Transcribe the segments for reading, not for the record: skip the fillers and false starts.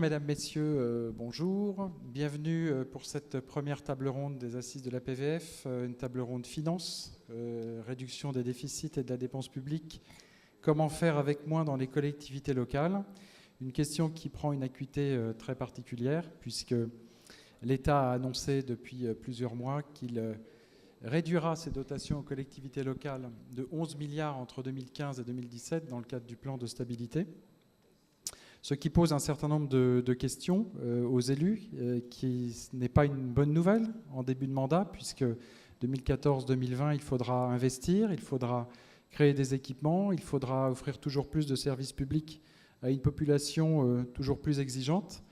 Mesdames, Messieurs, bonjour. Bienvenue pour cette première table ronde des Assises de la PVF, une table ronde finance, réduction des déficits et de la dépense publique. Comment faire avec moins dans les collectivités locales? Une question qui prend une acuité très particulière, puisque l'État a annoncé depuis plusieurs mois qu'il réduira ses dotations aux collectivités locales de 11 milliards entre 2015 et 2017 dans le cadre du plan de stabilité. Ce qui pose un certain nombre de questions aux élus, qui n'est pas une bonne nouvelle en début de mandat, puisque 2014-2020, il faudra investir, il faudra créer des équipements, il faudra offrir toujours plus de services publics à une population toujours plus exigeante,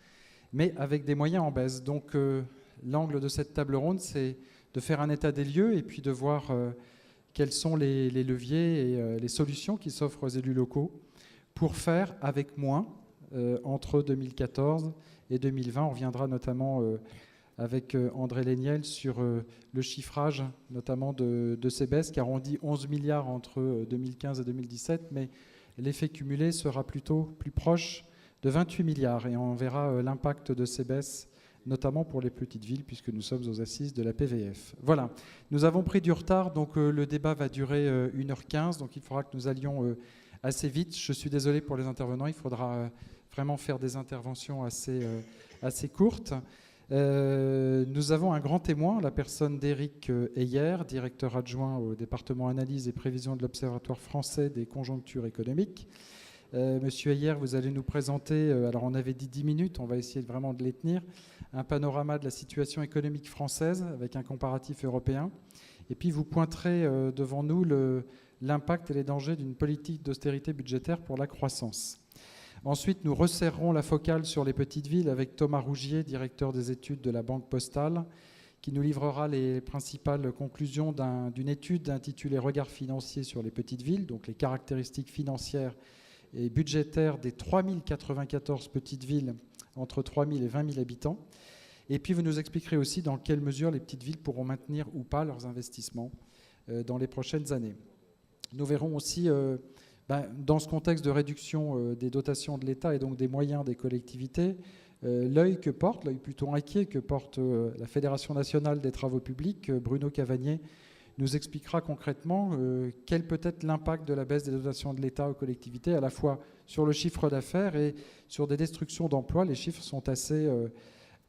mais avec des moyens en baisse. Donc l'angle de cette table ronde, c'est de faire un état des lieux et puis de voir quels sont les leviers et les solutions qui s'offrent aux élus locaux pour faire avec moins entre 2014 et 2020. On reviendra notamment avec André Léniel sur le chiffrage notamment de ces baisses, car on dit 11 milliards entre 2015 et 2017, mais l'effet cumulé sera plutôt plus proche de 28 milliards. Et on verra l'impact de ces baisses, notamment pour les petites villes, puisque nous sommes aux assises de la PVF. Voilà, nous avons pris du retard, donc le débat va durer 1h15, donc il faudra que nous allions assez vite. Je suis désolé pour les intervenants, il faudra vraiment faire des interventions assez courtes. Nous avons un grand témoin, la personne d'Éric Heyer, directeur adjoint au département analyse et prévision de l'Observatoire français des conjonctures économiques. Monsieur Heyer, vous allez nous présenter, alors on avait dit 10 minutes, on va essayer vraiment de les tenir, un panorama de la situation économique française avec un comparatif européen. Et puis vous pointerez devant nous l'impact et les dangers d'une politique d'austérité budgétaire pour la croissance. Ensuite, nous resserrerons la focale sur les petites villes avec Thomas Rougier, directeur des études de la Banque Postale, qui nous livrera les principales conclusions d'une étude intitulée « Regard financier sur les petites villes », donc les caractéristiques financières et budgétaires des 3094 petites villes entre 3000 et 20 000 habitants. Et puis, vous nous expliquerez aussi dans quelle mesure les petites villes pourront maintenir ou pas leurs investissements dans les prochaines années. Nous verrons aussi, dans ce contexte de réduction des dotations de l'État et donc des moyens des collectivités, l'œil plutôt inquiet que porte la Fédération nationale des travaux publics, Bruno Cavagné, nous expliquera concrètement quel peut être l'impact de la baisse des dotations de l'État aux collectivités, à la fois sur le chiffre d'affaires et sur des destructions d'emplois. Les chiffres sont assez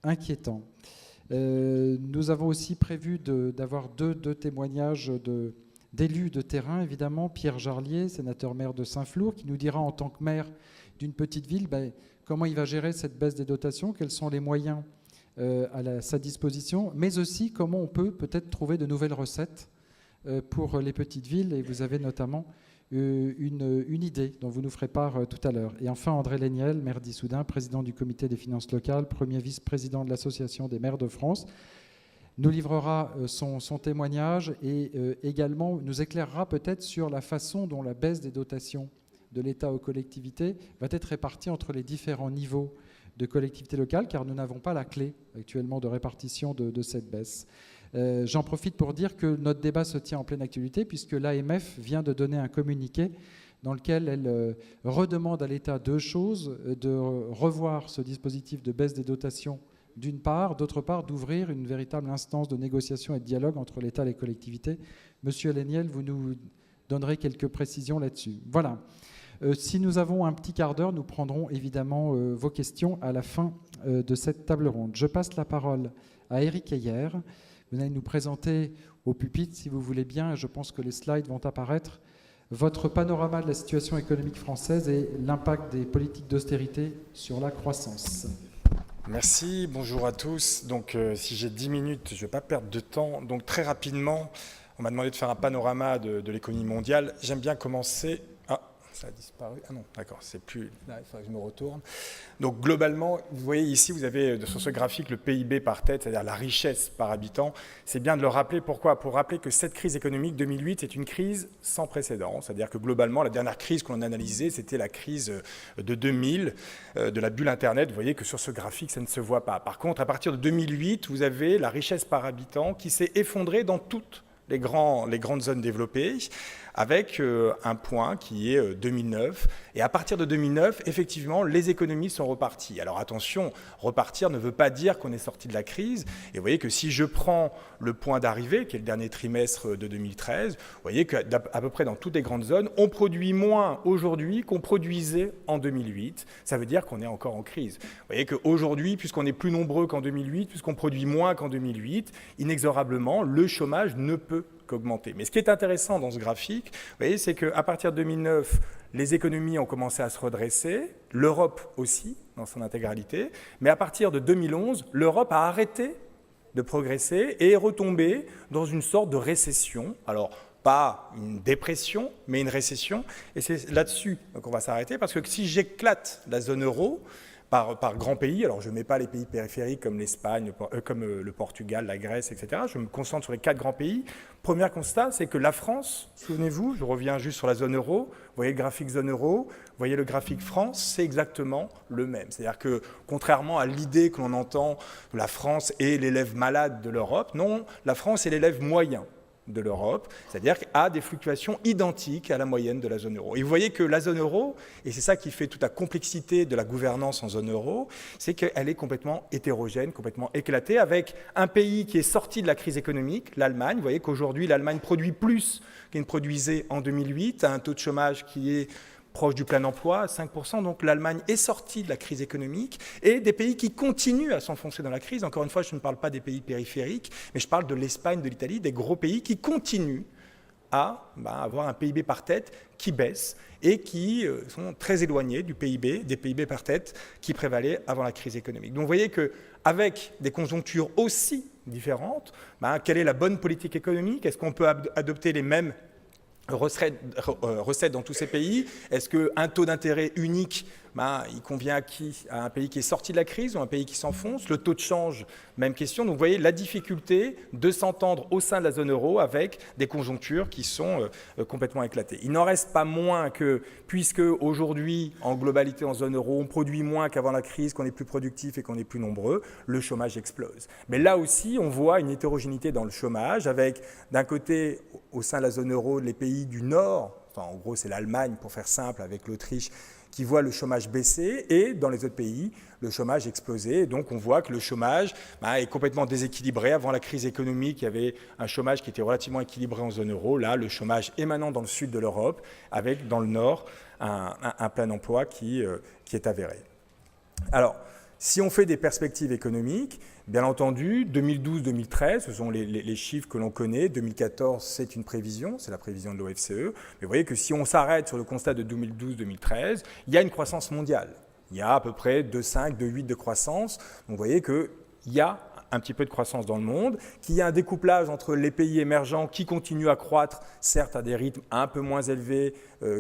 inquiétants. Nous avons aussi prévu d'avoir deux témoignages d'élus de terrain, évidemment. Pierre Jarlier, sénateur maire de Saint-Flour, qui nous dira en tant que maire d'une petite ville comment il va gérer cette baisse des dotations, quels sont les moyens à sa disposition, mais aussi comment on peut peut-être trouver de nouvelles recettes pour les petites villes. Et vous avez notamment une idée dont vous nous ferez part tout à l'heure. Et enfin, André Léniel, maire d'Issoudun, président du comité des finances locales, premier vice-président de l'Association des maires de France, nous livrera son témoignage et également nous éclairera peut-être sur la façon dont la baisse des dotations de l'État aux collectivités va être répartie entre les différents niveaux de collectivités locales, car nous n'avons pas la clé actuellement de répartition de cette baisse. J'en profite pour dire que notre débat se tient en pleine actualité, puisque l'AMF vient de donner un communiqué dans lequel elle redemande à l'État deux choses: de revoir ce dispositif de baisse des dotations d'une part, d'autre part, d'ouvrir une véritable instance de négociation et de dialogue entre l'État et les collectivités. Monsieur Léniel, vous nous donnerez quelques précisions là-dessus. Voilà. Si nous avons un petit quart d'heure, nous prendrons évidemment vos questions à la fin de cette table ronde. Je passe la parole à Éric Heyer. Vous allez nous présenter au pupitre, si vous voulez bien, je pense que les slides vont apparaître, votre panorama de la situation économique française et l'impact des politiques d'austérité sur la croissance. Merci, bonjour à tous. Donc si j'ai 10 minutes, je ne vais pas perdre de temps. Donc très rapidement, on m'a demandé de faire un panorama de l'économie mondiale. J'aime bien commencer... Ah, ça a disparu. Ah non, d'accord, c'est plus... Là, il faudrait que je me retourne. Donc globalement, vous voyez ici, vous avez sur ce graphique le PIB par tête, c'est-à-dire la richesse par habitant. C'est bien de le rappeler. Pourquoi? Pour rappeler que cette crise économique 2008 est une crise sans précédent. C'est-à-dire que globalement, la dernière crise que l'on a analysée, c'était la crise de 2000, de la bulle Internet. Vous voyez que sur ce graphique, ça ne se voit pas. Par contre, à partir de 2008, vous avez la richesse par habitant qui s'est effondrée dans toutes les grandes zones développées, avec un point qui est 2009. Et à partir de 2009, effectivement, les économies sont reparties. Alors attention, repartir ne veut pas dire qu'on est sorti de la crise. Et vous voyez que si je prends le point d'arrivée, qui est le dernier trimestre de 2013, vous voyez qu'à peu près dans toutes les grandes zones, on produit moins aujourd'hui qu'on produisait en 2008. Ça veut dire qu'on est encore en crise. Vous voyez qu'aujourd'hui, puisqu'on est plus nombreux qu'en 2008, puisqu'on produit moins qu'en 2008, inexorablement, le chômage ne peut qu'augmenter. Mais ce qui est intéressant dans ce graphique, vous voyez, c'est qu'à partir de 2009, les économies ont commencé à se redresser, l'Europe aussi, dans son intégralité, mais à partir de 2011, l'Europe a arrêté de progresser et est retombée dans une sorte de récession. Alors, pas une dépression, mais une récession. Et c'est là-dessus qu'on va s'arrêter, parce que si j'éclate la zone euro par grands pays, alors je ne mets pas les pays périphériques comme l'Espagne, comme le Portugal, la Grèce, etc. Je me concentre sur les 4 grands pays. Premier constat, c'est que la France, souvenez-vous, je reviens juste sur la zone euro, vous voyez le graphique zone euro, vous voyez le graphique France, c'est exactement le même. C'est-à-dire que, contrairement à l'idée que l'on entend, la France est l'élève malade de l'Europe, non, la France est l'élève moyen de l'Europe, c'est-à-dire à des fluctuations identiques à la moyenne de la zone euro. Et vous voyez que la zone euro, et c'est ça qui fait toute la complexité de la gouvernance en zone euro, c'est qu'elle est complètement hétérogène, complètement éclatée, avec un pays qui est sorti de la crise économique, l'Allemagne. Vous voyez qu'aujourd'hui, l'Allemagne produit plus qu'elle ne produisait en 2008, à un taux de chômage qui est proche du plein emploi, à 5%, donc l'Allemagne est sortie de la crise économique, et des pays qui continuent à s'enfoncer dans la crise. Encore une fois, je ne parle pas des pays périphériques, mais je parle de l'Espagne, de l'Italie, des gros pays qui continuent à avoir un PIB par tête qui baisse et qui sont très éloignés du PIB, des PIB par tête qui prévalaient avant la crise économique. Donc vous voyez qu'avec des conjonctures aussi différentes, quelle est la bonne politique économique? Est-ce qu'on peut adopter les mêmes recettes dans tous ces pays? Est-ce qu'un taux d'intérêt unique, il convient à qui? À un pays qui est sorti de la crise ou un pays qui s'enfonce? Le taux de change, même question. Donc vous voyez la difficulté de s'entendre au sein de la zone euro avec des conjonctures qui sont complètement éclatées. Il n'en reste pas moins que, puisque aujourd'hui, en globalité en zone euro, on produit moins qu'avant la crise, qu'on est plus productif et qu'on est plus nombreux, le chômage explose. Mais là aussi, on voit une hétérogénéité dans le chômage avec, d'un côté, au sein de la zone euro, les pays du Nord, en gros c'est l'Allemagne pour faire simple avec l'Autriche, qui voit le chômage baisser, et dans les autres pays, le chômage exploser. Et donc on voit que le chômage est complètement déséquilibré. Avant la crise économique, il y avait un chômage qui était relativement équilibré en zone euro. Là, le chômage émanant dans le sud de l'Europe, avec dans le nord un plein emploi qui est avéré. Alors, si on fait des perspectives économiques, bien entendu, 2012-2013, ce sont les chiffres que l'on connaît. 2014, c'est une prévision, c'est la prévision de l'OFCE. Mais vous voyez que si on s'arrête sur le constat de 2012-2013, il y a une croissance mondiale. Il y a à peu près 2,5, 2,8 de croissance. Donc vous voyez qu'il y a un petit peu de croissance dans le monde, qu'il y a un découplage entre les pays émergents qui continuent à croître, certes à des rythmes un peu moins élevés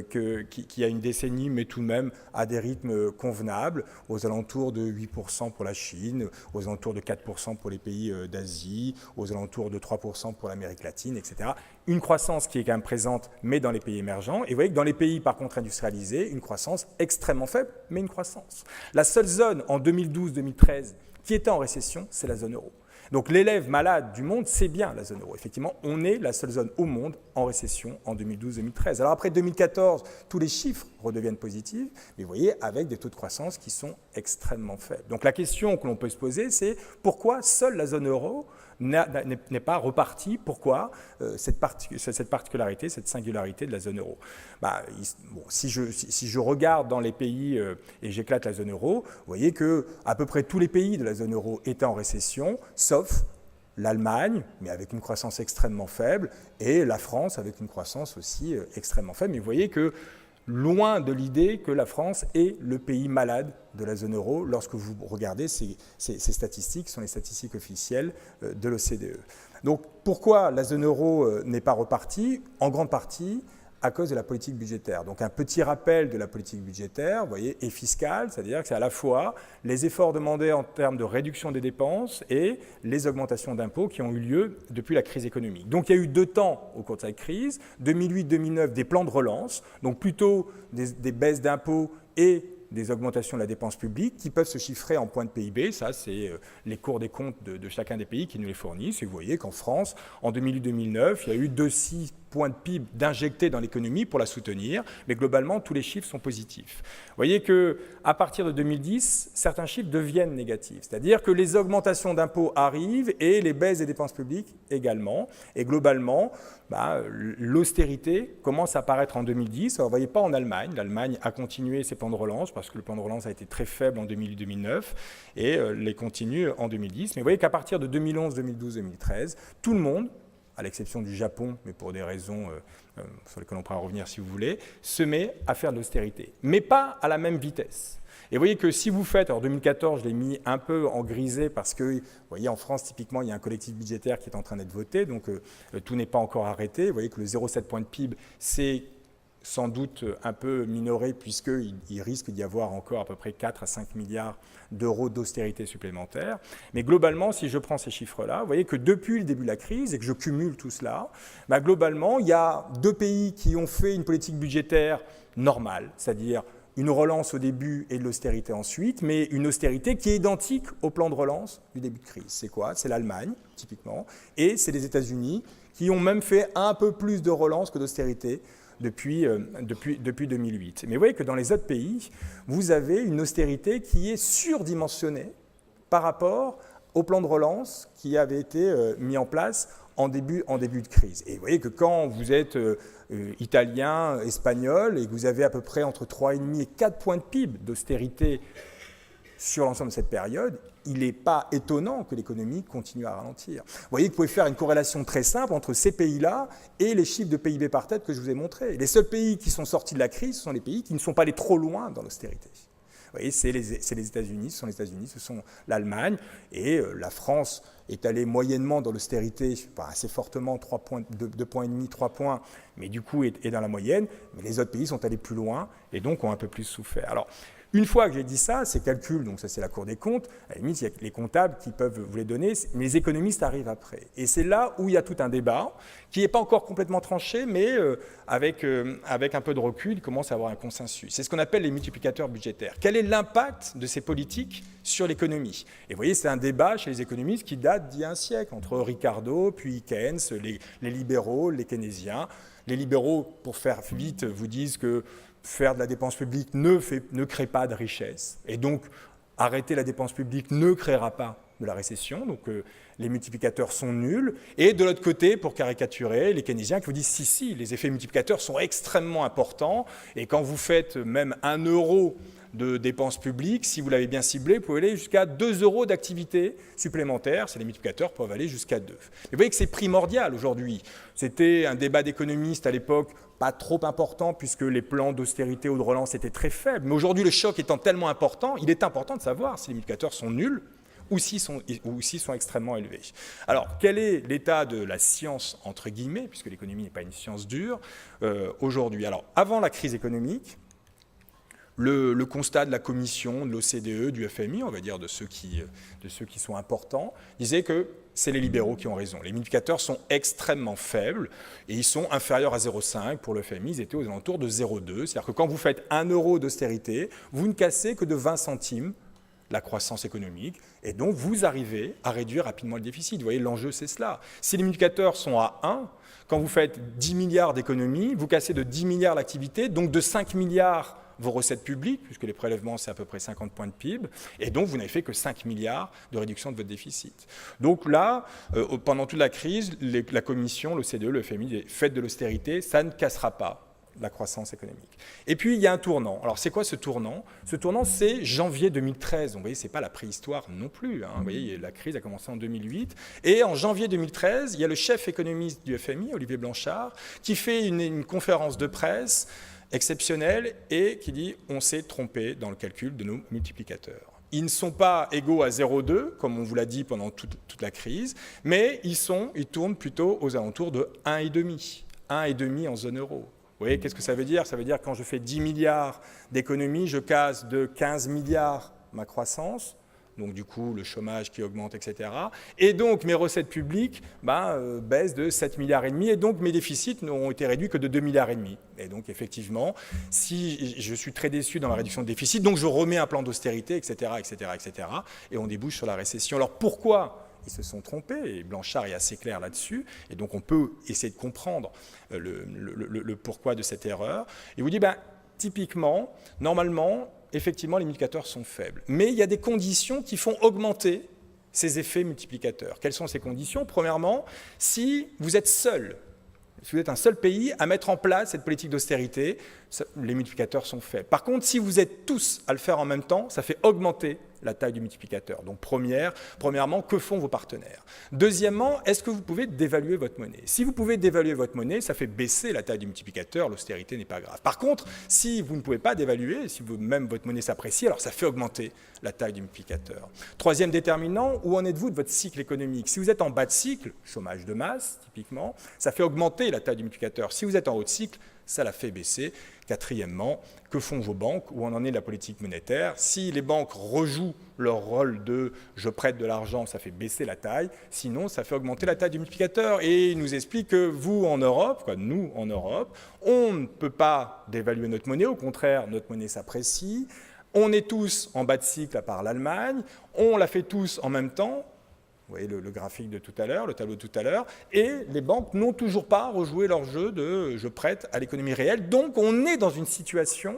qu'il y a une décennie, mais tout de même à des rythmes convenables, aux alentours de 8% pour la Chine, aux alentours de 4% pour les pays d'Asie, aux alentours de 3% pour l'Amérique latine, etc. Une croissance qui est quand même présente, mais dans les pays émergents. Et vous voyez que dans les pays, par contre, industrialisés, une croissance extrêmement faible, mais une croissance. La seule zone en 2012-2013 qui était en récession, c'est la zone euro. Donc l'élève malade du monde, c'est bien la zone euro. Effectivement, on est la seule zone au monde en récession en 2012-2013. Alors après 2014, tous les chiffres redeviennent positifs, mais vous voyez, avec des taux de croissance qui sont extrêmement faibles. Donc la question que l'on peut se poser, c'est pourquoi seule la zone euro n'est pas repartie? Pourquoi cette particularité, cette singularité de la zone euro? Si je regarde dans les pays et j'éclate la zone euro, vous voyez qu'à peu près tous les pays de la zone euro étaient en récession, sauf l'Allemagne, mais avec une croissance extrêmement faible, et la France avec une croissance aussi extrêmement faible. Mais vous voyez que loin de l'idée que la France est le pays malade de la zone euro lorsque vous regardez ces statistiques, sont les statistiques officielles de l'OCDE. Donc pourquoi la zone euro n'est pas repartie? En grande partie à cause de la politique budgétaire. Donc un petit rappel de la politique budgétaire, vous voyez, et fiscale, c'est-à-dire que c'est à la fois les efforts demandés en termes de réduction des dépenses et les augmentations d'impôts qui ont eu lieu depuis la crise économique. Donc il y a eu 2 temps au cours de cette crise, 2008-2009, des plans de relance, donc plutôt des baisses d'impôts et des augmentations de la dépense publique qui peuvent se chiffrer en points de PIB. Ça, c'est les cours des comptes de chacun des pays qui nous les fournissent. Et vous voyez qu'en France, en 2008-2009, il y a eu 2,6 points de PIB d'injecter dans l'économie pour la soutenir, mais globalement, tous les chiffres sont positifs. Vous voyez qu'à partir de 2010, certains chiffres deviennent négatifs, c'est-à-dire que les augmentations d'impôts arrivent et les baisses des dépenses publiques également, et globalement, l'austérité commence à apparaître en 2010. Alors, vous ne voyez pas en Allemagne. L'Allemagne a continué ses plans de relance parce que le plan de relance a été très faible en 2008-2009 et les continue en 2010. Mais vous voyez qu'à partir de 2011, 2012, 2013, tout le monde, à l'exception du Japon, mais pour des raisons sur lesquelles on pourra revenir si vous voulez, se met à faire de l'austérité, mais pas à la même vitesse. Et vous voyez que si vous faites, alors 2014, je l'ai mis un peu en grisé parce que, vous voyez, en France, typiquement, il y a un collectif budgétaire qui est en train d'être voté, donc tout n'est pas encore arrêté. Vous voyez que le 0,7 point de PIB, c'est sans doute un peu minoré puisqu'il risque d'y avoir encore à peu près 4 à 5 milliards d'euros d'austérité supplémentaire. Mais globalement, si je prends ces chiffres-là, vous voyez que depuis le début de la crise et que je cumule tout cela, globalement, il y a 2 pays qui ont fait une politique budgétaire normale, c'est-à-dire une relance au début et de l'austérité ensuite, mais une austérité qui est identique au plan de relance du début de crise. C'est quoi? C'est l'Allemagne, typiquement, et c'est les États-Unis qui ont même fait un peu plus de relance que d'austérité depuis 2008. Mais vous voyez que dans les autres pays, vous avez une austérité qui est surdimensionnée par rapport au plan de relance qui avait été mis en place en début de crise. Et vous voyez que quand vous êtes italien, espagnol, et que vous avez à peu près entre 3,5 et 4 points de PIB d'austérité sur l'ensemble de cette période, il n'est pas étonnant que l'économie continue à ralentir. Vous voyez que vous pouvez faire une corrélation très simple entre ces pays-là et les chiffres de PIB par tête que je vous ai montrés. Les seuls pays qui sont sortis de la crise, ce sont les pays qui ne sont pas allés trop loin dans l'austérité. Vous voyez, c'est les États-Unis, ce sont les États-Unis, ce sont l'Allemagne, et la France est allée moyennement dans l'austérité, assez fortement, 2,5 points, 3 points, mais du coup est dans la moyenne, mais les autres pays sont allés plus loin et donc ont un peu plus souffert. Alors, une fois que j'ai dit ça, ces calculs, donc ça c'est la Cour des comptes, à la limite il y a les comptables qui peuvent vous les donner, mais les économistes arrivent après. Et c'est là où il y a tout un débat qui n'est pas encore complètement tranché, mais avec un peu de recul, il commence à avoir un consensus. C'est ce qu'on appelle les multiplicateurs budgétaires. Quel est l'impact de ces politiques sur l'économie? Et vous voyez, c'est un débat chez les économistes qui date d'il y a un siècle, entre Ricardo, puis Keynes, les libéraux, les keynésiens. Les libéraux, pour faire vite, vous disent que faire de la dépense publique ne crée pas de richesse. Et donc, arrêter la dépense publique ne créera pas de la récession. Donc, les multiplicateurs sont nuls. Et de l'autre côté, pour caricaturer, les keynésiens qui vous disent si, les effets multiplicateurs sont extrêmement importants. Et quand vous faites même 1 euro de dépenses publiques, si vous l'avez bien ciblé, vous pouvez aller jusqu'à 2 euros d'activité supplémentaire. Les multiplicateurs peuvent aller jusqu'à 2. Et vous voyez que c'est primordial aujourd'hui. C'était un débat d'économistes à l'époque, pas trop important puisque les plans d'austérité ou de relance étaient très faibles. Mais aujourd'hui, le choc étant tellement important, il est important de savoir si les multiplicateurs sont nuls ou s'ils sont extrêmement élevés. Alors, quel est l'état de la science, entre guillemets, puisque l'économie n'est pas une science dure, aujourd'hui? Alors, avant la crise économique, le constat de la Commission, de l'OCDE, du FMI, on va dire de ceux qui sont importants, disait que c'est les libéraux qui ont raison. Les multiplicateurs sont extrêmement faibles et ils sont inférieurs à 0,5. Pour le FMI, ils étaient aux alentours de 0,2. C'est-à-dire que quand vous faites 1 euro d'austérité, vous ne cassez que de 20 centimes la croissance économique et donc vous arrivez à réduire rapidement le déficit. Vous voyez, l'enjeu, c'est cela. Si les multiplicateurs sont à 1, quand vous faites 10 milliards d'économies, vous cassez de 10 milliards l'activité, donc de 5 milliards vos recettes publiques, puisque les prélèvements, c'est à peu près 50 points de PIB, et donc vous n'avez fait que 5 milliards de réduction de votre déficit. Donc là, pendant toute la crise, la Commission, l'OCDE, le FMI, faites de l'austérité, ça ne cassera pas la croissance économique. Et puis, il y a un tournant. Alors, c'est quoi ce tournant? Ce tournant, c'est janvier 2013. Donc, vous voyez, ce n'est pas la préhistoire non plus. Vous voyez, la crise a commencé en 2008. Et en janvier 2013, il y a le chef économiste du FMI, Olivier Blanchard, qui fait une conférence de presse exceptionnelle et qui dit « on s'est trompé dans le calcul de nos multiplicateurs ». Ils ne sont pas égaux à 0,2, comme on vous l'a dit pendant toute la crise, mais ils tournent plutôt aux alentours de 1,5. 1,5 en zone euro. Vous voyez, qu'est-ce que ça veut dire? Ça veut dire que quand je fais 10 milliards d'économies, je casse de 15 milliards ma croissance, donc du coup le chômage qui augmente, etc. Et donc mes recettes publiques baissent de 7,5 milliards, et donc mes déficits n'ont été réduits que de 2,5 milliards. Et donc effectivement, si je suis très déçu dans la réduction de déficit, donc je remets un plan d'austérité, etc., etc., etc., et on débouche sur la récession. Alors pourquoi ils se sont trompés, et Blanchard est assez clair là-dessus, et donc on peut essayer de comprendre le pourquoi de cette erreur. Il vous dit, typiquement, normalement, effectivement, les multiplicateurs sont faibles, mais il y a des conditions qui font augmenter ces effets multiplicateurs. Quelles sont ces conditions? Premièrement, si vous êtes seul, si vous êtes un seul pays à mettre en place cette politique d'austérité, les multiplicateurs sont faibles. Par contre, si vous êtes tous à le faire en même temps, ça fait augmenter la taille du multiplicateur. Donc premièrement, que font vos partenaires? Deuxièmement, est-ce que vous pouvez dévaluer votre monnaie? Si vous pouvez dévaluer votre monnaie, ça fait baisser la taille du multiplicateur, l'austérité n'est pas grave. Par contre, si vous ne pouvez pas dévaluer, si même votre monnaie s'apprécie, alors ça fait augmenter la taille du multiplicateur. Troisième déterminant, où en êtes-vous de votre cycle économique? Si vous êtes en bas de cycle, chômage de masse typiquement, ça fait augmenter la taille du multiplicateur. Si vous êtes en haut de cycle, ça la fait baisser. Quatrièmement, que font vos banques? Où on en est de la politique monétaire? Si les banques rejouent leur rôle de « je prête de l'argent », ça fait baisser la taille. Sinon, ça fait augmenter la taille du multiplicateur. Et il nous explique que vous, en Europe, nous, en Europe, on ne peut pas dévaluer notre monnaie. Au contraire, notre monnaie s'apprécie. On est tous en bas de cycle, à part l'Allemagne. On la fait tous en même temps. Vous voyez le graphique de tout à l'heure, le tableau de tout à l'heure, et les banques n'ont toujours pas rejoué leur jeu de « je prête à l'économie réelle ». Donc on est dans une situation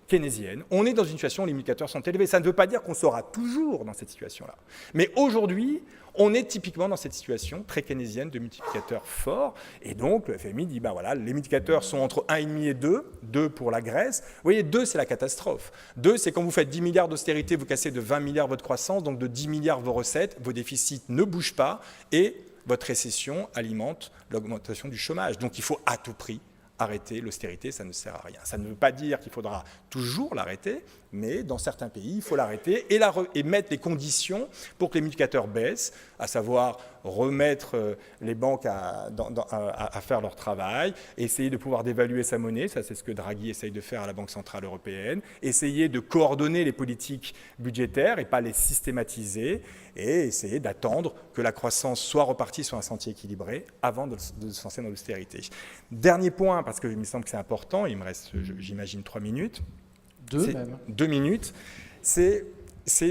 keynésienne, on est dans une situation où les multiplicateurs sont élevés. Ça ne veut pas dire qu'on sera toujours dans cette situation-là. Mais aujourd'hui, on est typiquement dans cette situation très keynésienne de multiplicateurs forts. Et donc le FMI dit, voilà, les multiplicateurs sont entre 1,5 et 2, 2 pour la Grèce. Vous voyez, 2, c'est la catastrophe. 2, c'est quand vous faites 10 milliards d'austérité, vous cassez de 20 milliards votre croissance, donc de 10 milliards vos recettes, vos déficits ne bougent pas, et votre récession alimente l'augmentation du chômage. Donc il faut à tout prix arrêter l'austérité, ça ne sert à rien. Ça ne veut pas dire qu'il faudra toujours l'arrêter, mais dans certains pays, il faut l'arrêter et mettre les conditions pour que les multiplicateurs baissent, à savoir remettre les banques à faire leur travail, essayer de pouvoir dévaluer sa monnaie, ça c'est ce que Draghi essaye de faire à la Banque Centrale Européenne, essayer de coordonner les politiques budgétaires et pas les systématiser, et essayer d'attendre que la croissance soit repartie sur un sentier équilibré avant de se lancer dans l'austérité. Dernier point, parce qu'il me semble que c'est important, il me reste, j'imagine, 3 minutes. 2 minutes, c'est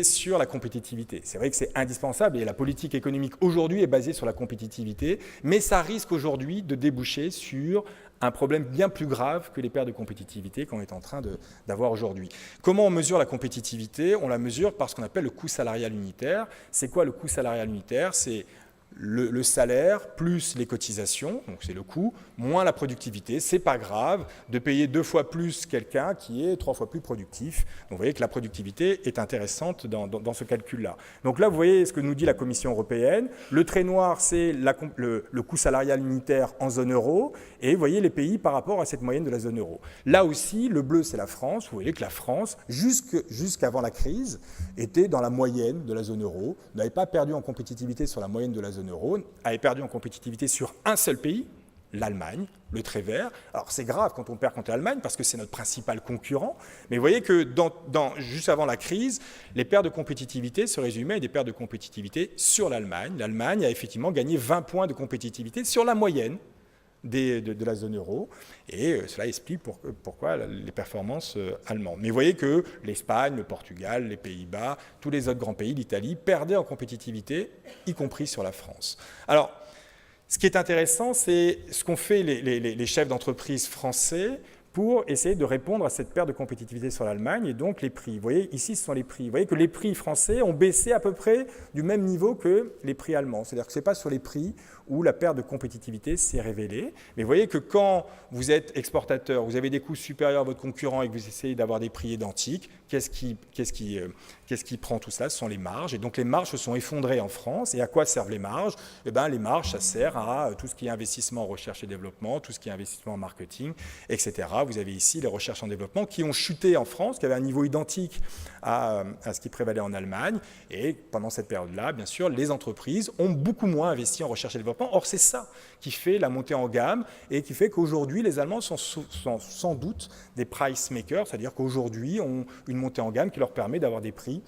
sur la compétitivité. C'est vrai que c'est indispensable et la politique économique aujourd'hui est basée sur la compétitivité, mais ça risque aujourd'hui de déboucher sur un problème bien plus grave que les pertes de compétitivité qu'on est en train d'avoir aujourd'hui. Comment on mesure la compétitivité? On la mesure par ce qu'on appelle le coût salarial unitaire. C'est quoi le coût salarial unitaire? C'est le salaire plus les cotisations, donc c'est le coût, moins la productivité. C'est pas grave de payer 2 fois plus quelqu'un qui est 3 fois plus productif. Donc vous voyez que la productivité est intéressante dans ce calcul-là. Donc là, vous voyez ce que nous dit la Commission européenne. Le trait noir, c'est le coût salarial unitaire en zone euro. Et vous voyez les pays par rapport à cette moyenne de la zone euro. Là aussi, le bleu, c'est la France. Vous voyez que la France, jusqu'avant la crise, était dans la moyenne de la zone euro, n'avait pas perdu en compétitivité sur la moyenne de la zone euro, avait perdu en compétitivité sur un seul pays, l'Allemagne, le trait vert. Alors c'est grave quand on perd contre l'Allemagne parce que c'est notre principal concurrent, mais vous voyez que juste avant la crise, les pertes de compétitivité se résumaient à des pertes de compétitivité sur l'Allemagne. L'Allemagne a effectivement gagné 20 points de compétitivité sur la moyenne de la zone euro, et cela explique pourquoi les performances allemandes. Mais vous voyez que l'Espagne, le Portugal, les Pays-Bas, tous les autres grands pays, l'Italie, perdaient en compétitivité, y compris sur la France. Alors, ce qui est intéressant, c'est ce qu'ont fait les chefs d'entreprise français pour essayer de répondre à cette perte de compétitivité sur l'Allemagne et donc les prix. Vous voyez, ici, ce sont les prix. Vous voyez que les prix français ont baissé à peu près du même niveau que les prix allemands. C'est-à-dire que ce n'est pas sur les prix où la perte de compétitivité s'est révélée. Mais vous voyez que quand vous êtes exportateur, vous avez des coûts supérieurs à votre concurrent et que vous essayez d'avoir des prix identiques, qu'est-ce qui prend tout ça? Ce sont les marges. Et donc les marges se sont effondrées en France. Et à quoi servent les marges? Eh bien, les marges, ça sert à tout ce qui est investissement en recherche et développement, tout ce qui est investissement en marketing, etc. Vous avez ici les recherches en développement qui ont chuté en France, qui avaient un niveau identique à ce qui prévalait en Allemagne. Et pendant cette période-là, bien sûr, les entreprises ont beaucoup moins investi en recherche et développement. Or, c'est ça qui fait la montée en gamme et qui fait qu'aujourd'hui, les Allemands sont sans doute des price makers, c'est-à-dire qu'aujourd'hui, ont une montée en gamme qui leur permet d'avoir des prix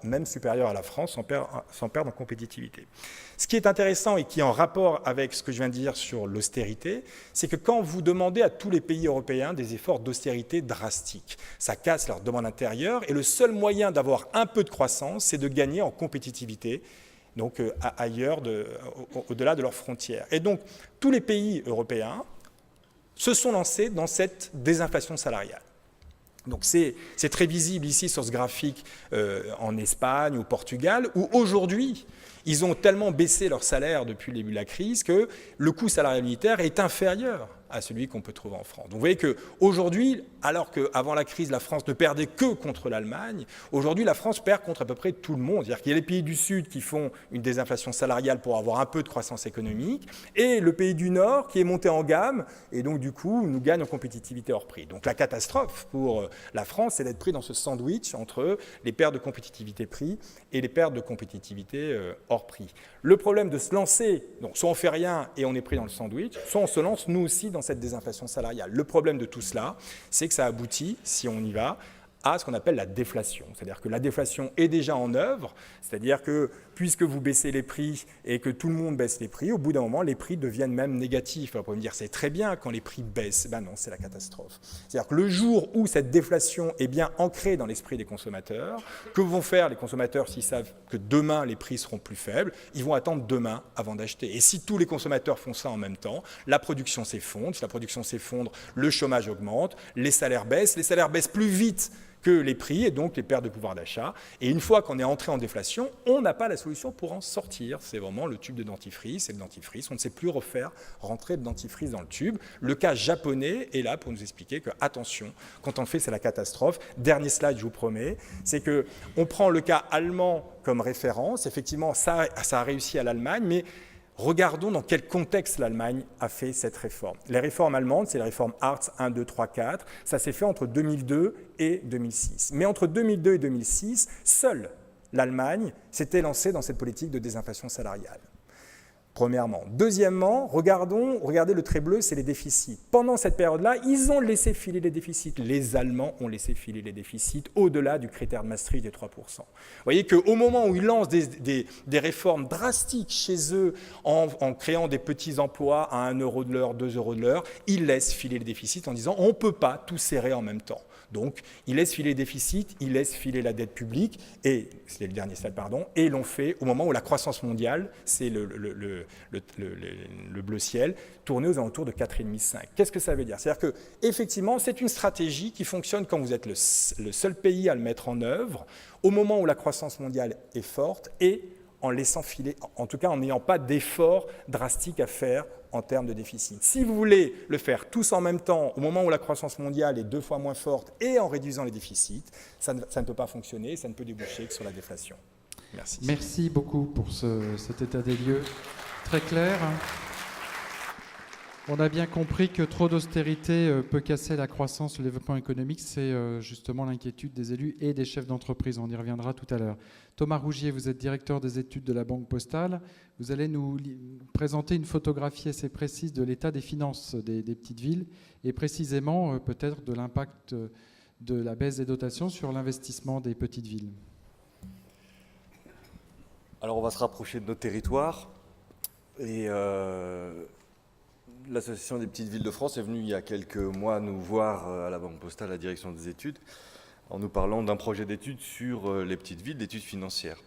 même supérieurs à la France sans perdre en compétitivité. Ce qui est intéressant et qui est en rapport avec ce que je viens de dire sur l'austérité, c'est que quand vous demandez à tous les pays européens des efforts d'austérité drastiques, ça casse leur demande intérieure et le seul moyen d'avoir un peu de croissance, c'est de gagner en compétitivité. donc ailleurs, au-delà de leurs frontières. Et donc, tous les pays européens se sont lancés dans cette désinflation salariale. Donc c'est très visible ici sur ce graphique en Espagne, au Portugal, où aujourd'hui, ils ont tellement baissé leur salaire depuis le début de la crise que le coût salarial unitaire est inférieur à celui qu'on peut trouver en France. Donc vous voyez qu'aujourd'hui, alors qu'avant la crise, la France ne perdait que contre l'Allemagne, aujourd'hui la France perd contre à peu près tout le monde. C'est-à-dire qu'il y a les pays du Sud qui font une désinflation salariale pour avoir un peu de croissance économique, et le pays du Nord qui est monté en gamme, et donc du coup nous gagne en compétitivité hors prix. Donc la catastrophe pour la France, c'est d'être pris dans ce sandwich entre les pertes de compétitivité prix et les pertes de compétitivité hors prix. Le problème de se lancer, donc soit on fait rien et on est pris dans le sandwich, soit on se lance nous aussi dans cette désinflation salariale. Le problème de tout cela, c'est que ça aboutit, si on y va, à ce qu'on appelle la déflation. C'est-à-dire que la déflation est déjà en œuvre, c'est-à-dire que puisque vous baissez les prix et que tout le monde baisse les prix, au bout d'un moment, les prix deviennent même négatifs. Alors, vous pouvez me dire, c'est très bien quand les prix baissent. Ben non, c'est la catastrophe. C'est-à-dire que le jour où cette déflation est bien ancrée dans l'esprit des consommateurs, que vont faire les consommateurs s'ils savent que demain, les prix seront plus faibles? Ils vont attendre demain avant d'acheter. Et si tous les consommateurs font ça en même temps, la production s'effondre. Si la production s'effondre, le chômage augmente, les salaires baissent plus vite que les prix et donc les pertes de pouvoir d'achat. Et une fois qu'on est entré en déflation, on n'a pas la solution pour en sortir. C'est vraiment le tube de dentifrice et le dentifrice. On ne sait plus rentrer de dentifrice dans le tube. Le cas japonais est là pour nous expliquer que, attention, quand on le fait, c'est la catastrophe. Dernier slide, je vous promets, c'est qu'on prend le cas allemand comme référence. Effectivement, ça a réussi à l'Allemagne, mais regardons dans quel contexte l'Allemagne a fait cette réforme. Les réformes allemandes, c'est la réforme Hartz 1, 2, 3, 4. Ça s'est fait entre 2002 et 2006. Mais entre 2002 et 2006, seule l'Allemagne s'était lancée dans cette politique de désinflation salariale. Premièrement. Deuxièmement, regardez le trait bleu, c'est les déficits. Pendant cette période-là, ils ont laissé filer les déficits. Les Allemands ont laissé filer les déficits au-delà du critère de Maastricht des 3%. Vous voyez qu'au moment où ils lancent des réformes drastiques chez eux en créant des petits emplois à 1 euro de l'heure, 2 euros de l'heure, ils laissent filer les déficits en disant on ne peut pas tout serrer en même temps. Donc, ils laissent filer les déficits, ils laissent filer la dette publique, et c'est le dernier slide, pardon, et l'ont fait au moment où la croissance mondiale, c'est le bleu ciel, tournait aux alentours de 4,5-5. Qu'est-ce que ça veut dire? C'est-à-dire qu'effectivement, c'est une stratégie qui fonctionne quand vous êtes le seul pays à le mettre en œuvre, au moment où la croissance mondiale est forte, et en laissant filer, en tout cas en n'ayant pas d'efforts drastiques à faire en termes de déficit. Si vous voulez le faire tous en même temps, au moment où la croissance mondiale est 2 fois moins forte et en réduisant les déficits, ça ne peut pas fonctionner, ça ne peut déboucher que sur la déflation. Merci. Merci beaucoup pour cet état des lieux très clair. On a bien compris que trop d'austérité peut casser la croissance, le développement économique. C'est justement l'inquiétude des élus et des chefs d'entreprise. On y reviendra tout à l'heure. Thomas Rougier, vous êtes directeur des études de la Banque Postale. Vous allez nous présenter une photographie assez précise de l'état des finances des petites villes et précisément peut-être de l'impact de la baisse des dotations sur l'investissement des petites villes. Alors on va se rapprocher de nos territoires et l'Association des petites villes de France est venue il y a quelques mois nous voir à la Banque Postale, à la direction des études, en nous parlant d'un projet d'études sur les petites villes, d'études financières.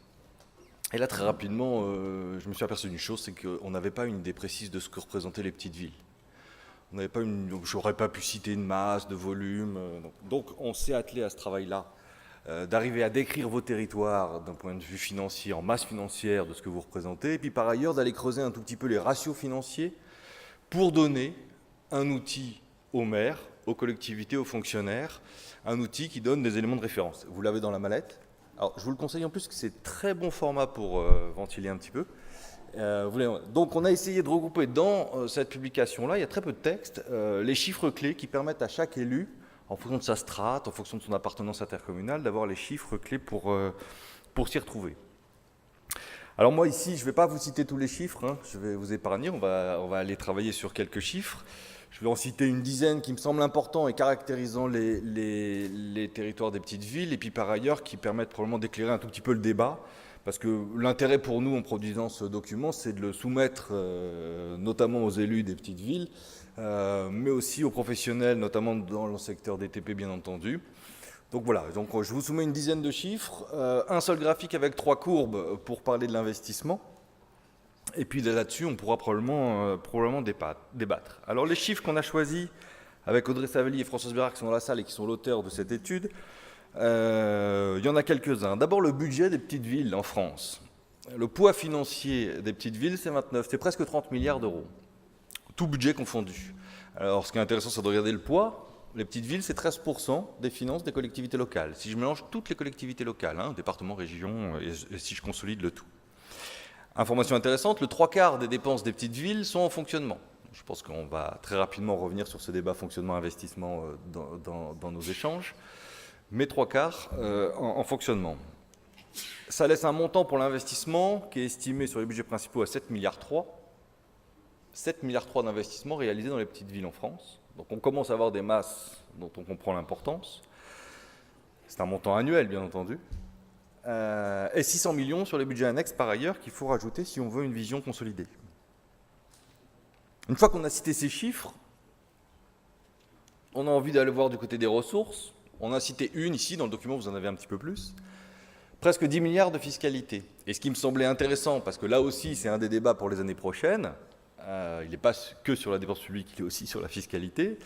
Et là, très rapidement, je me suis aperçu d'une chose, c'est qu'on n'avait pas une idée précise de ce que représentaient les petites villes. On n'avait pas j'aurais pas pu citer une masse, de volume. Donc on s'est attelé à ce travail-là, d'arriver à décrire vos territoires d'un point de vue financier, en masse financière de ce que vous représentez, et puis par ailleurs d'aller creuser un tout petit peu les ratios financiers pour donner un outil aux maires, aux collectivités, aux fonctionnaires, un outil qui donne des éléments de référence. Vous l'avez dans la mallette. Alors, je vous le conseille en plus que c'est très bon format pour ventiler un petit peu. Donc, on a essayé de regrouper dans cette publication-là, il y a très peu de texte, les chiffres clés qui permettent à chaque élu, en fonction de sa strate, en fonction de son appartenance intercommunale, d'avoir les chiffres clés pour s'y retrouver. Alors moi ici, je ne vais pas vous citer tous les chiffres, hein, je vais vous épargner, on va aller travailler sur quelques chiffres. Je vais en citer une dizaine qui me semblent importants et caractérisant les territoires des petites villes, et puis par ailleurs qui permettent probablement d'éclairer un tout petit peu le débat, parce que l'intérêt pour nous en produisant ce document, c'est de le soumettre notamment aux élus des petites villes, mais aussi aux professionnels, notamment dans le secteur des TP bien entendu, Donc voilà, donc je vous soumets une dizaine de chiffres, un seul graphique avec 3 courbes pour parler de l'investissement. Et puis là-dessus, on pourra probablement débattre. Alors les chiffres qu'on a choisis avec Audrey Savelli et Françoise Bérard qui sont dans la salle et qui sont l'auteur de cette étude, il y en a quelques-uns. D'abord le budget des petites villes en France. Le poids financier des petites villes, c'est presque 30 milliards d'euros. Tout budget confondu. Alors ce qui est intéressant, c'est de regarder le poids. Les petites villes, c'est 13% des finances des collectivités locales. Si je mélange toutes les collectivités locales, départements, régions, et si je consolide le tout. Information intéressante, le 3/4 des dépenses des petites villes sont en fonctionnement. Je pense qu'on va très rapidement revenir sur ce débat fonctionnement-investissement dans nos échanges. Mais 3/4 en fonctionnement. Ça laisse un montant pour l'investissement qui est estimé sur les budgets principaux à 7,3 milliards. 7,3 milliards d'investissements réalisés dans les petites villes en France. Donc on commence à avoir des masses dont on comprend l'importance. C'est un montant annuel, bien entendu. Et 600 millions sur les budgets annexes, par ailleurs, qu'il faut rajouter si on veut une vision consolidée. Une fois qu'on a cité ces chiffres, on a envie d'aller voir du côté des ressources. On a cité une ici, dans le document, vous en avez un petit peu plus. Presque 10 milliards de fiscalité. Et ce qui me semblait intéressant, parce que là aussi, c'est un des débats pour les années prochaines, il n'est pas que sur la dépense publique, il est aussi sur la fiscalité,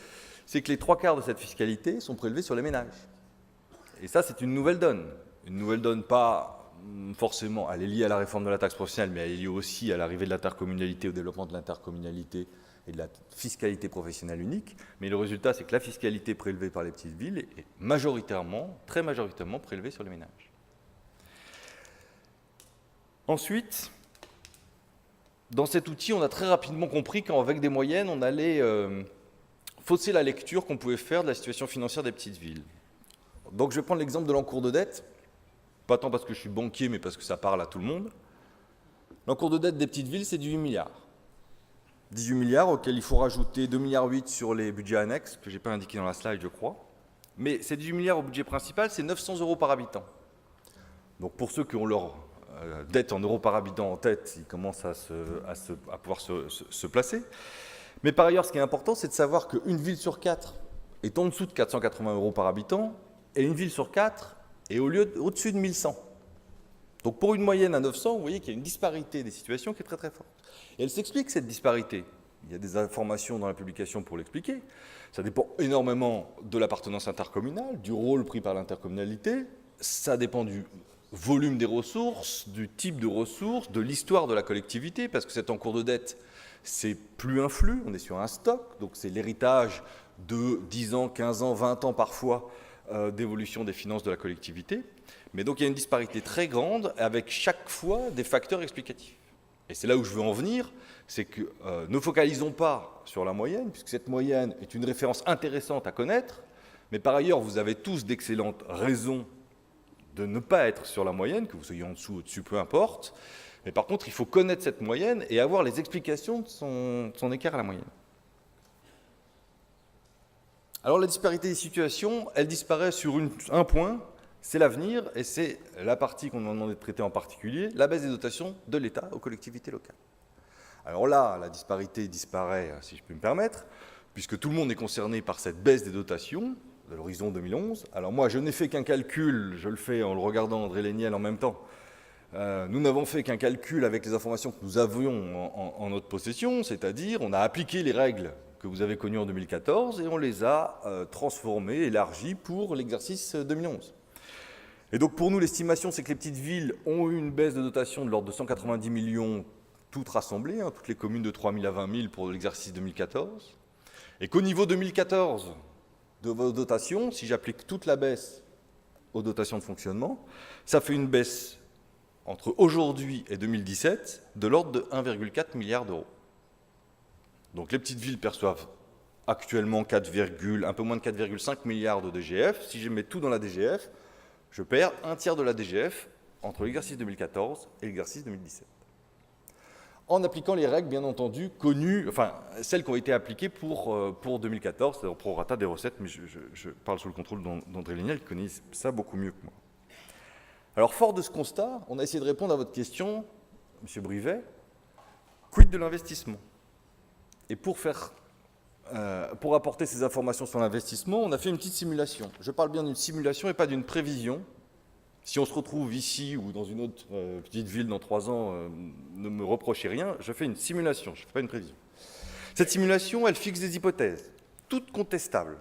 c'est que les 3/4 de cette fiscalité sont prélevés sur les ménages. Et ça, c'est une nouvelle donne. Une nouvelle donne pas forcément, elle est liée à la réforme de la taxe professionnelle, mais elle est liée aussi à l'arrivée de l'intercommunalité, au développement de l'intercommunalité et de la fiscalité professionnelle unique. Mais le résultat, c'est que la fiscalité prélevée par les petites villes est majoritairement, très majoritairement prélevée sur les ménages. Ensuite, dans cet outil, on a très rapidement compris qu'avec des moyennes, on allait fausser la lecture qu'on pouvait faire de la situation financière des petites villes. Donc je vais prendre l'exemple de l'encours de dette, pas tant parce que je suis banquier, mais parce que ça parle à tout le monde. L'encours de dette des petites villes, c'est 18 milliards. 18 milliards auxquels il faut rajouter 2,8 milliards sur les budgets annexes, que je n'ai pas indiqué dans la slide, je crois. Mais ces 18 milliards au budget principal, c'est 900 euros par habitant. Donc pour ceux qui ont leur dette en euros par habitant en tête, ils commencent à pouvoir se placer. Mais par ailleurs, ce qui est important, c'est de savoir qu'une ville sur 4 est en dessous de 480 euros par habitant, et une ville sur 4 est au-dessus de 1100. Donc pour une moyenne à 900, vous voyez qu'il y a une disparité des situations qui est très très forte. Et elle s'explique, cette disparité. Il y a des informations dans la publication pour l'expliquer. Ça dépend énormément de l'appartenance intercommunale, du rôle pris par l'intercommunalité. Ça dépend du volume des ressources, du type de ressources, de l'histoire de la collectivité, parce que cet encours de dette, c'est plus un flux, on est sur un stock, donc c'est l'héritage de 10 ans, 15 ans, 20 ans parfois d'évolution des finances de la collectivité. Mais donc il y a une disparité très grande avec chaque fois des facteurs explicatifs. Et c'est là où je veux en venir, c'est que ne focalisons pas sur la moyenne, puisque cette moyenne est une référence intéressante à connaître, mais par ailleurs vous avez tous d'excellentes raisons de ne pas être sur la moyenne, que vous soyez en dessous ou au-dessus, peu importe. Mais par contre, il faut connaître cette moyenne et avoir les explications de son écart à la moyenne. Alors la disparité des situations, elle disparaît sur un point, c'est l'avenir, et c'est la partie qu'on nous a demandé de traiter en particulier, la baisse des dotations de l'État aux collectivités locales. Alors là, la disparité disparaît, si je peux me permettre, puisque tout le monde est concerné par cette baisse des dotations de l'horizon 2011. Alors moi, je n'ai fait qu'un calcul, je le fais en le regardant André Léniel en même temps. Nous n'avons fait qu'un calcul avec les informations que nous avions en notre possession, c'est-à-dire on a appliqué les règles que vous avez connues en 2014 et on les a transformées, élargies pour l'exercice 2011. Et donc pour nous, l'estimation, c'est que les petites villes ont eu une baisse de dotation de l'ordre de 190 millions, toutes rassemblées, toutes les communes de 3 000 à 20 000 pour l'exercice 2014, et qu'au niveau 2014 de vos dotations, si j'applique toute la baisse aux dotations de fonctionnement, ça fait une baisse entre aujourd'hui et 2017 de l'ordre de 1,4 milliard d'euros. Donc les petites villes perçoivent actuellement un peu moins de 4,5 milliards de DGF. Si je mets tout dans la DGF, je perds un tiers de la DGF entre l'exercice 2014 et l'exercice 2017. En appliquant les règles, bien entendu, connues, enfin, celles qui ont été appliquées pour 2014, c'est-à-dire au prorata des recettes, mais je parle sous le contrôle d'André Léniel, qui connaît ça beaucoup mieux que moi. Alors, fort de ce constat, on a essayé de répondre à votre question, M. Brivet, quid de l'investissement? Et pour faire pour apporter ces informations sur l'investissement, on a fait une petite simulation. Je parle bien d'une simulation et pas d'une prévision. Si on se retrouve ici ou dans une autre petite ville dans 3 ans, ne me reprochez rien, je fais une simulation, je ne fais pas une prévision. Cette simulation, elle fixe des hypothèses, toutes contestables,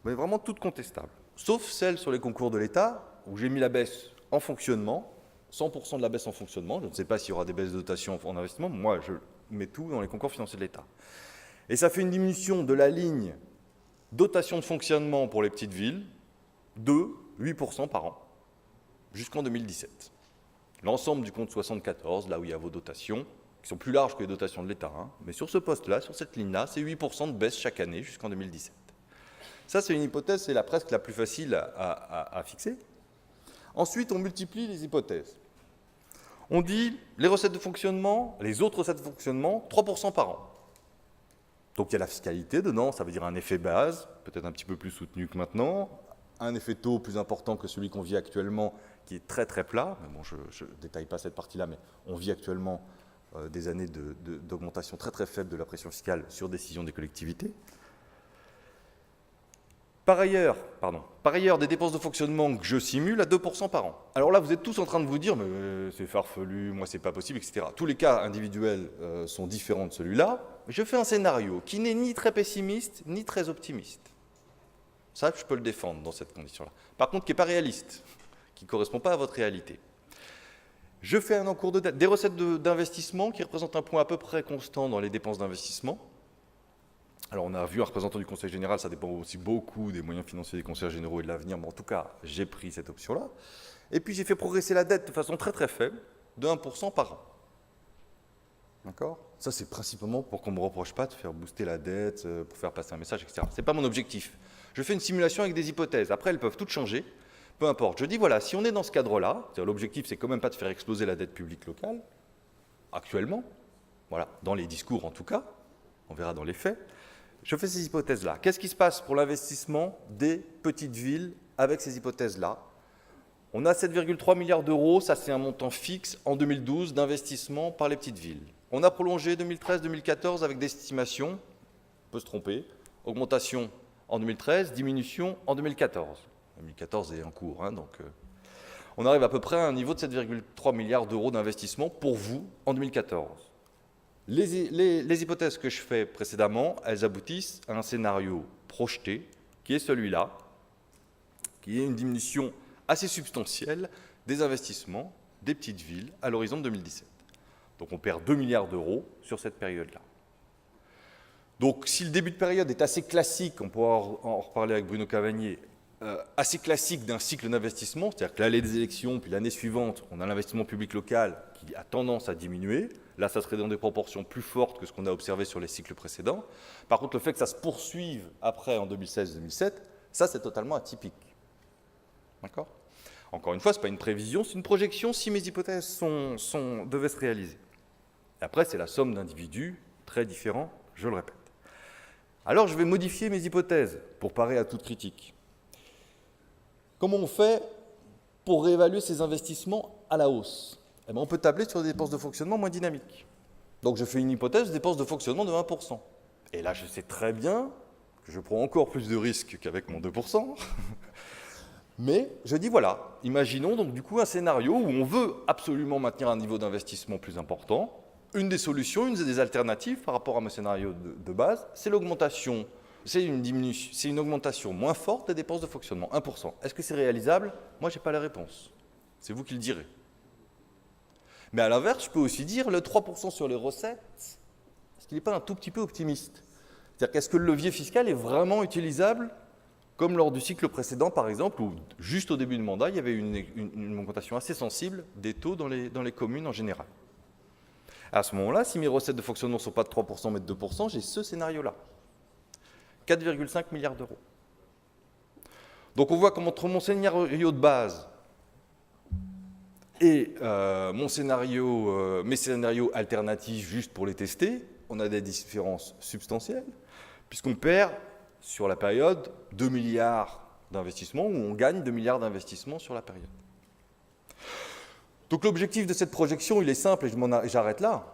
mais vraiment toutes contestables, sauf celles sur les concours de l'État, où j'ai mis la baisse en fonctionnement, 100% de la baisse en fonctionnement, je ne sais pas s'il y aura des baisses de dotation en investissement, moi je mets tout dans les concours financiers de l'État. Et ça fait une diminution de la ligne dotation de fonctionnement pour les petites villes de 8% par an, jusqu'en 2017. L'ensemble du compte 74, là où il y a vos dotations, qui sont plus larges que les dotations de l'État, hein, mais sur ce poste-là, sur cette ligne-là, c'est 8% de baisse chaque année jusqu'en 2017. Ça, c'est une hypothèse, c'est presque la plus facile à fixer. Ensuite, on multiplie les hypothèses. On dit les recettes de fonctionnement, les autres recettes de fonctionnement, 3% par an. Donc il y a la fiscalité dedans, ça veut dire un effet base, peut-être un petit peu plus soutenu que maintenant, un effet taux plus important que celui qu'on vit actuellement, qui est très très plat. Mais bon, je ne détaille pas cette partie-là, mais on vit actuellement des années d'augmentation très très faible de la pression fiscale sur décision des collectivités. Par ailleurs, des dépenses de fonctionnement que je simule à 2% par an. Alors là, vous êtes tous en train de vous dire, mais c'est farfelu, moi c'est pas possible, etc. Tous les cas individuels sont différents de celui-là. Je fais un scénario qui n'est ni très pessimiste, ni très optimiste. Ça, je peux le défendre dans cette condition-là. Par contre, qui n'est pas réaliste, qui ne correspond pas à votre réalité. Je fais un encours de dette, des recettes d'investissement qui représentent un point à peu près constant dans les dépenses d'investissement. Alors, on a vu un représentant du Conseil général, ça dépend aussi beaucoup des moyens financiers des conseillers généraux et de l'avenir, mais en tout cas, j'ai pris cette option-là. Et puis, j'ai fait progresser la dette de façon très très faible, de 1% par an. D'accord ? Ça, c'est principalement pour qu'on ne me reproche pas de faire booster la dette, pour faire passer un message, etc. Ce n'est pas mon objectif. Je fais une simulation avec des hypothèses. Après, elles peuvent toutes changer, peu importe. Je dis, voilà, si on est dans ce cadre-là, l'objectif, c'est quand même pas de faire exploser la dette publique locale, actuellement, voilà, dans les discours en tout cas, on verra dans les faits. Je fais ces hypothèses-là. Qu'est-ce qui se passe pour l'investissement des petites villes avec ces hypothèses-là ? On a 7,3 milliards d'euros, ça c'est un montant fixe en 2012 d'investissement par les petites villes. On a prolongé 2013-2014 avec des estimations, on peut se tromper, augmentation en 2013, diminution en 2014. 2014 est en cours, hein, donc on arrive à peu près à un niveau de 7,3 milliards d'euros d'investissement pour vous en 2014. Les hypothèses que je fais précédemment, elles aboutissent à un scénario projeté, qui est celui-là, qui est une diminution assez substantielle des investissements des petites villes à l'horizon de 2017. Donc on perd 2 milliards d'euros sur cette période-là. Donc si le début de période est assez classique, on pourra en reparler avec Bruno Cavagnier, assez classique d'un cycle d'investissement, c'est-à-dire que l'année des élections, puis l'année suivante, on a l'investissement public local qui a tendance à diminuer. Là, ça serait dans des proportions plus fortes que ce qu'on a observé sur les cycles précédents. Par contre, le fait que ça se poursuive après, en 2016-2017, ça, c'est totalement atypique. D'accord ? Encore une fois, ce n'est pas une prévision, c'est une projection si mes hypothèses devaient se réaliser. Et après, c'est la somme d'individus très différents, je le répète. Alors, je vais modifier mes hypothèses pour parer à toute critique. Comment on fait pour réévaluer ces investissements à la hausse ? Eh bien, on peut tabler sur des dépenses de fonctionnement moins dynamiques. Donc je fais une hypothèse de dépenses de fonctionnement de 1%. Et là, je sais très bien que je prends encore plus de risques qu'avec mon 2%. Mais je dis voilà, imaginons donc du coup un scénario où on veut absolument maintenir un niveau d'investissement plus important. Une des solutions, une des alternatives par rapport à mon scénario de base, c'est l'augmentation. C'est une augmentation moins forte des dépenses de fonctionnement, 1%. Est-ce que c'est réalisable ? Moi, je n'ai pas la réponse. C'est vous qui le direz. Mais à l'inverse, je peux aussi dire le 3% sur les recettes, est-ce qu'il n'est pas un tout petit peu optimiste ? C'est-à-dire qu'est-ce que le levier fiscal est vraiment utilisable, comme lors du cycle précédent, par exemple, où juste au début du mandat, il y avait une augmentation assez sensible des taux dans les communes en général. À ce moment-là, si mes recettes de fonctionnement ne sont pas de 3% mais de 2%, j'ai ce scénario-là. 4,5 milliards d'euros. Donc on voit qu'entre mon scénario de base et mes scénarios alternatifs juste pour les tester, on a des différences substantielles, puisqu'on perd sur la période 2 milliards d'investissements, ou on gagne 2 milliards d'investissements sur la période. Donc l'objectif de cette projection, il est simple, et j'arrête là.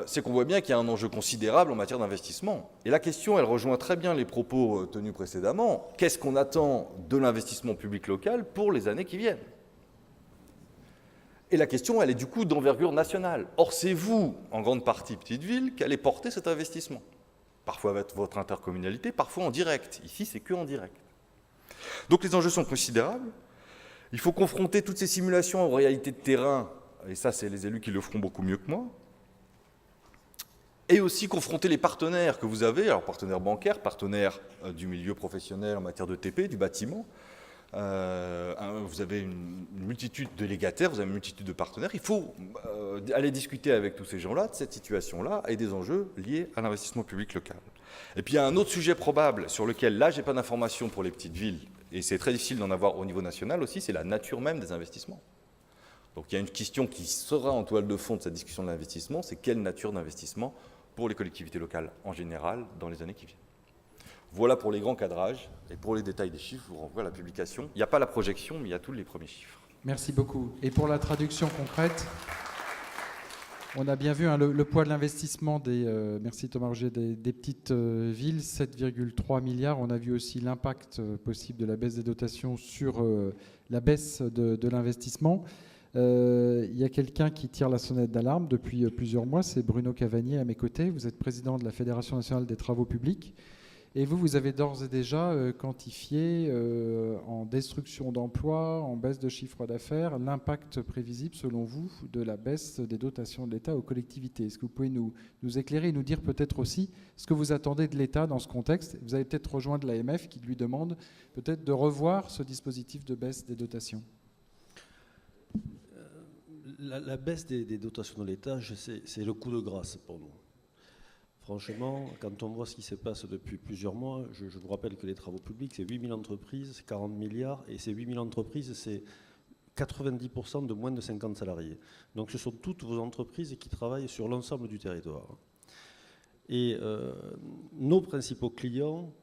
c'est qu'on voit bien qu'il y a un enjeu considérable en matière d'investissement. Et la question, elle rejoint très bien les propos tenus précédemment. Qu'est-ce qu'on attend de l'investissement public local pour les années qui viennent ? Et la question, elle est du coup d'envergure nationale. Or, c'est vous, en grande partie petite ville, qui allez porter cet investissement. Parfois avec votre intercommunalité, parfois en direct. Ici, c'est que en direct. Donc les enjeux sont considérables. Il faut confronter toutes ces simulations aux réalités de terrain, et ça, c'est les élus qui le feront beaucoup mieux que moi. Et aussi confronter les partenaires que vous avez, alors partenaires bancaires, partenaires du milieu professionnel en matière de TP, du bâtiment. Vous avez une multitude de légataires, vous avez une multitude de partenaires. Il faut aller discuter avec tous ces gens-là de cette situation-là et des enjeux liés à l'investissement public local. Et puis il y a un autre sujet probable sur lequel, là, je n'ai pas d'informations pour les petites villes, et c'est très difficile d'en avoir au niveau national aussi, c'est la nature même des investissements. Donc il y a une question qui sera en toile de fond de cette discussion de l'investissement, c'est quelle nature d'investissement pour les collectivités locales en général dans les années qui viennent. Voilà pour les grands cadrages, et pour les détails des chiffres, je vous renvoie à la publication. Il n'y a pas la projection, mais il y a tous les premiers chiffres. Merci beaucoup. Et pour la traduction concrète, on a bien vu le poids de l'investissement merci Thomas Rouget, des petites villes, 7,3 milliards. On a vu aussi l'impact possible de la baisse des dotations sur la baisse de l'investissement. Il y a quelqu'un qui tire la sonnette d'alarme depuis plusieurs mois, c'est Bruno Cavagnier à mes côtés. Vous êtes président de la Fédération nationale des travaux publics. Et vous avez d'ores et déjà quantifié en destruction d'emplois, en baisse de chiffre d'affaires, l'impact prévisible, selon vous, de la baisse des dotations de l'État aux collectivités. Est-ce que vous pouvez nous éclairer et nous dire peut-être aussi ce que vous attendez de l'État dans ce contexte ? Vous avez peut-être rejoindre l'AMF qui lui demande peut-être de revoir ce dispositif de baisse des dotations. La baisse des dotations de l'État, c'est le coup de grâce pour nous. Franchement, quand on voit ce qui se passe depuis plusieurs mois, je vous rappelle que les travaux publics, c'est 8 000 entreprises, c'est 40 milliards, et ces 8 000 entreprises, c'est 90% de moins de 50 salariés. Donc ce sont toutes vos entreprises qui travaillent sur l'ensemble du territoire. Et nos principaux clients,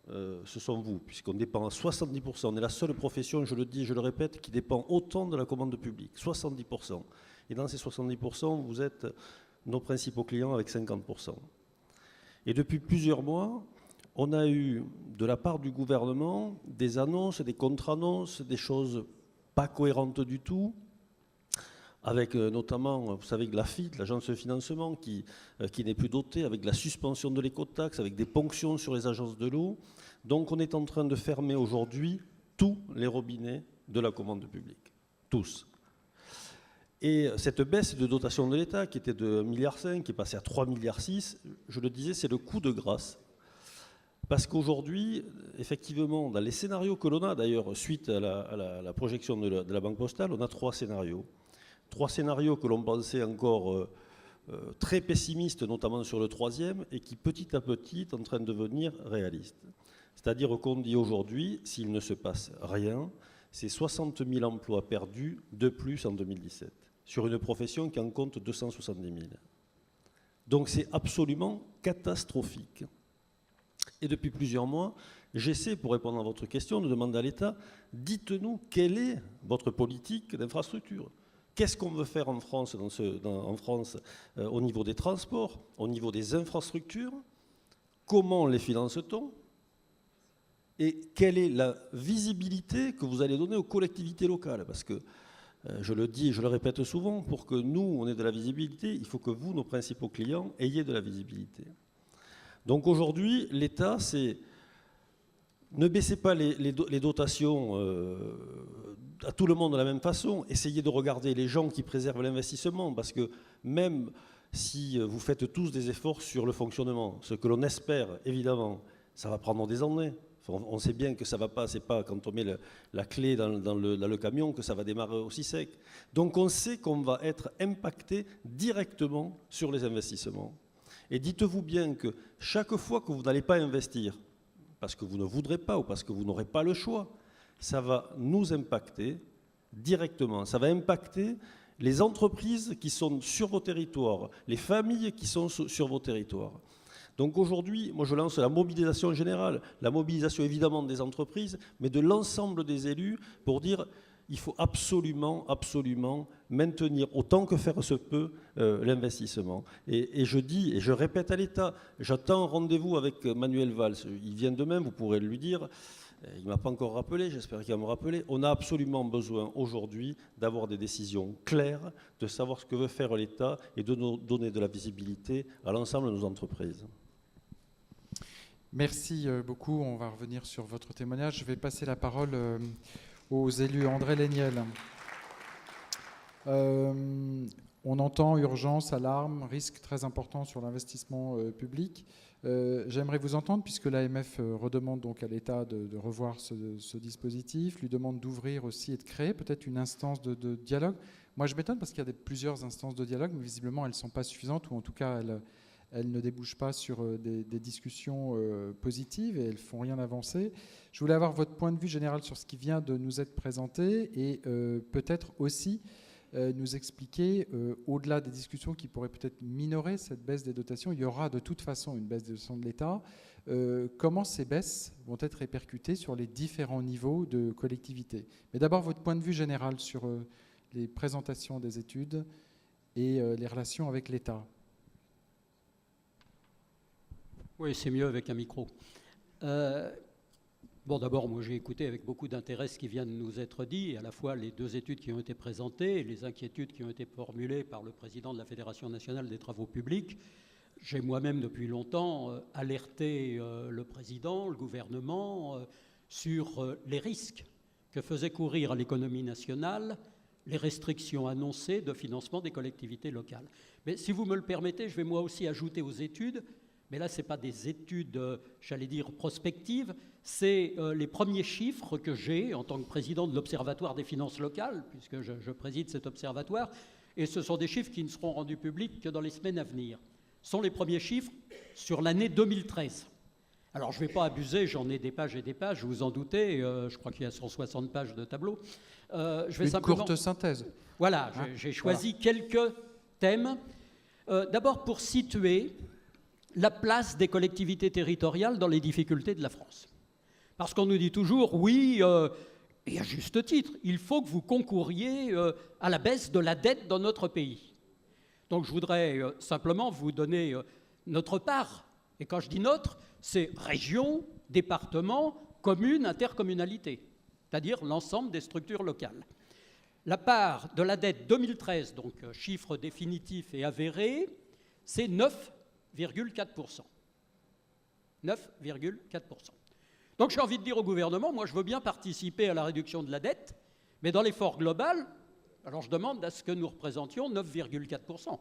ce sont vous, puisqu'on dépend à 70%. On est la seule profession, je le dis et je le répète, qui dépend autant de la commande publique, 70%. Et dans ces 70%, vous êtes nos principaux clients avec 50%. Et depuis plusieurs mois, on a eu de la part du gouvernement des annonces, des contre-annonces, des choses pas cohérentes du tout, avec notamment, vous savez, l'AFIT, l'agence de financement, qui n'est plus dotée, avec la suspension de l'écotaxe, avec des ponctions sur les agences de l'eau. Donc on est en train de fermer aujourd'hui tous les robinets de la commande publique. Tous. Et cette baisse de dotation de l'État, qui était de 1,5 milliard, qui est passée à 3,6 milliards, je le disais, c'est le coup de grâce. Parce qu'aujourd'hui, effectivement, dans les scénarios que l'on a, d'ailleurs, suite à la projection de la Banque Postale, on a 3 scénarios. 3 scénarios que l'on pensait encore très pessimistes, notamment sur le 3e, et qui petit à petit est en train de devenir réalistes. C'est-à-dire qu'on dit aujourd'hui, s'il ne se passe rien, c'est 60 000 emplois perdus de plus en 2017, sur une profession qui en compte 270 000. Donc c'est absolument catastrophique. Et depuis plusieurs mois, j'essaie, pour répondre à votre question, de demander à l'État, dites-nous quelle est votre politique d'infrastructure. Qu'est-ce qu'on veut faire en France, au niveau des transports, au niveau des infrastructures? Comment les finance-t-on? Et quelle est la visibilité que vous allez donner aux collectivités locales? Parce que, je le dis et je le répète souvent, pour que nous, on ait de la visibilité, il faut que vous, nos principaux clients, ayez de la visibilité. Donc aujourd'hui, l'État, c'est ne baissez pas les dotations à tout le monde de la même façon. Essayez de regarder les gens qui préservent l'investissement, parce que même si vous faites tous des efforts sur le fonctionnement, ce que l'on espère, évidemment, ça va prendre des années. On sait bien que ça ne va pas, c'est pas quand on met la clé dans le camion que ça va démarrer aussi sec. Donc on sait qu'on va être impacté directement sur les investissements. Et dites-vous bien que chaque fois que vous n'allez pas investir, parce que vous ne voudrez pas ou parce que vous n'aurez pas le choix, ça va nous impacter directement. Ça va impacter les entreprises qui sont sur vos territoires, les familles qui sont sur vos territoires. Donc aujourd'hui, moi je lance la mobilisation générale, la mobilisation évidemment des entreprises, mais de l'ensemble des élus pour dire il faut absolument maintenir autant que faire se peut l'investissement. Et je dis, et je répète à l'État, j'attends un rendez-vous avec Manuel Valls. Il vient demain, vous pourrez lui dire. Il ne m'a pas encore rappelé, j'espère qu'il va me rappeler. On a absolument besoin aujourd'hui d'avoir des décisions claires, de savoir ce que veut faire l'État et de nous donner de la visibilité à l'ensemble de nos entreprises. Merci beaucoup. On va revenir sur votre témoignage. Je vais passer la parole aux élus. André Léniel. On entend urgence, alarme, risque très important sur l'investissement public. J'aimerais vous entendre, puisque l'AMF redemande donc à l'État de revoir ce dispositif, lui demande d'ouvrir aussi et de créer peut-être une instance de dialogue. Moi, je m'étonne parce qu'il y a plusieurs instances de dialogue, mais visiblement, elles ne sont pas suffisantes, ou en tout cas, elles ne débouchent pas sur des discussions positives et elles ne font rien avancer. Je voulais avoir votre point de vue général sur ce qui vient de nous être présenté et peut-être aussi nous expliquer, au-delà des discussions qui pourraient peut-être minorer cette baisse des dotations, il y aura de toute façon une baisse des dotations de l'État, comment ces baisses vont être répercutées sur les différents niveaux de collectivité. Mais d'abord, votre point de vue général sur les présentations des études et les relations avec l'État. Oui, c'est mieux avec un micro. Bon, d'abord, moi j'ai écouté avec beaucoup d'intérêt ce qui vient de nous être dit, et à la fois les deux études qui ont été présentées et les inquiétudes qui ont été formulées par le président de la Fédération nationale des travaux publics. J'ai moi-même depuis longtemps alerté le président, le gouvernement, sur les risques que faisait courir à l'économie nationale les restrictions annoncées de financement des collectivités locales. Mais si vous me le permettez, je vais moi aussi ajouter aux études, mais là ce n'est pas des études, j'allais dire, prospectives, c'est les premiers chiffres que j'ai en tant que président de l'Observatoire des finances locales, puisque je préside cet observatoire, et ce sont des chiffres qui ne seront rendus publics que dans les semaines à venir. Ce sont les premiers chiffres sur l'année 2013. Alors je ne vais pas abuser, j'en ai des pages et des pages, vous vous en doutez, je crois qu'il y a 160 pages de tableau. Je vais simplement... courte synthèse. Voilà, j'ai choisi quelques thèmes. D'abord pour situer la place des collectivités territoriales dans les difficultés de la France. Parce qu'on nous dit toujours, oui, et à juste titre, il faut que vous concouriez à la baisse de la dette dans notre pays. Donc je voudrais simplement vous donner notre part. Et quand je dis notre, c'est région, département, commune, intercommunalité, c'est-à-dire l'ensemble des structures locales. La part de la dette 2013, donc chiffre définitif et avéré, c'est 9,4%. 9,4%. Donc j'ai envie de dire au gouvernement, moi je veux bien participer à la réduction de la dette, mais dans l'effort global, alors je demande à ce que nous représentions 9,4%.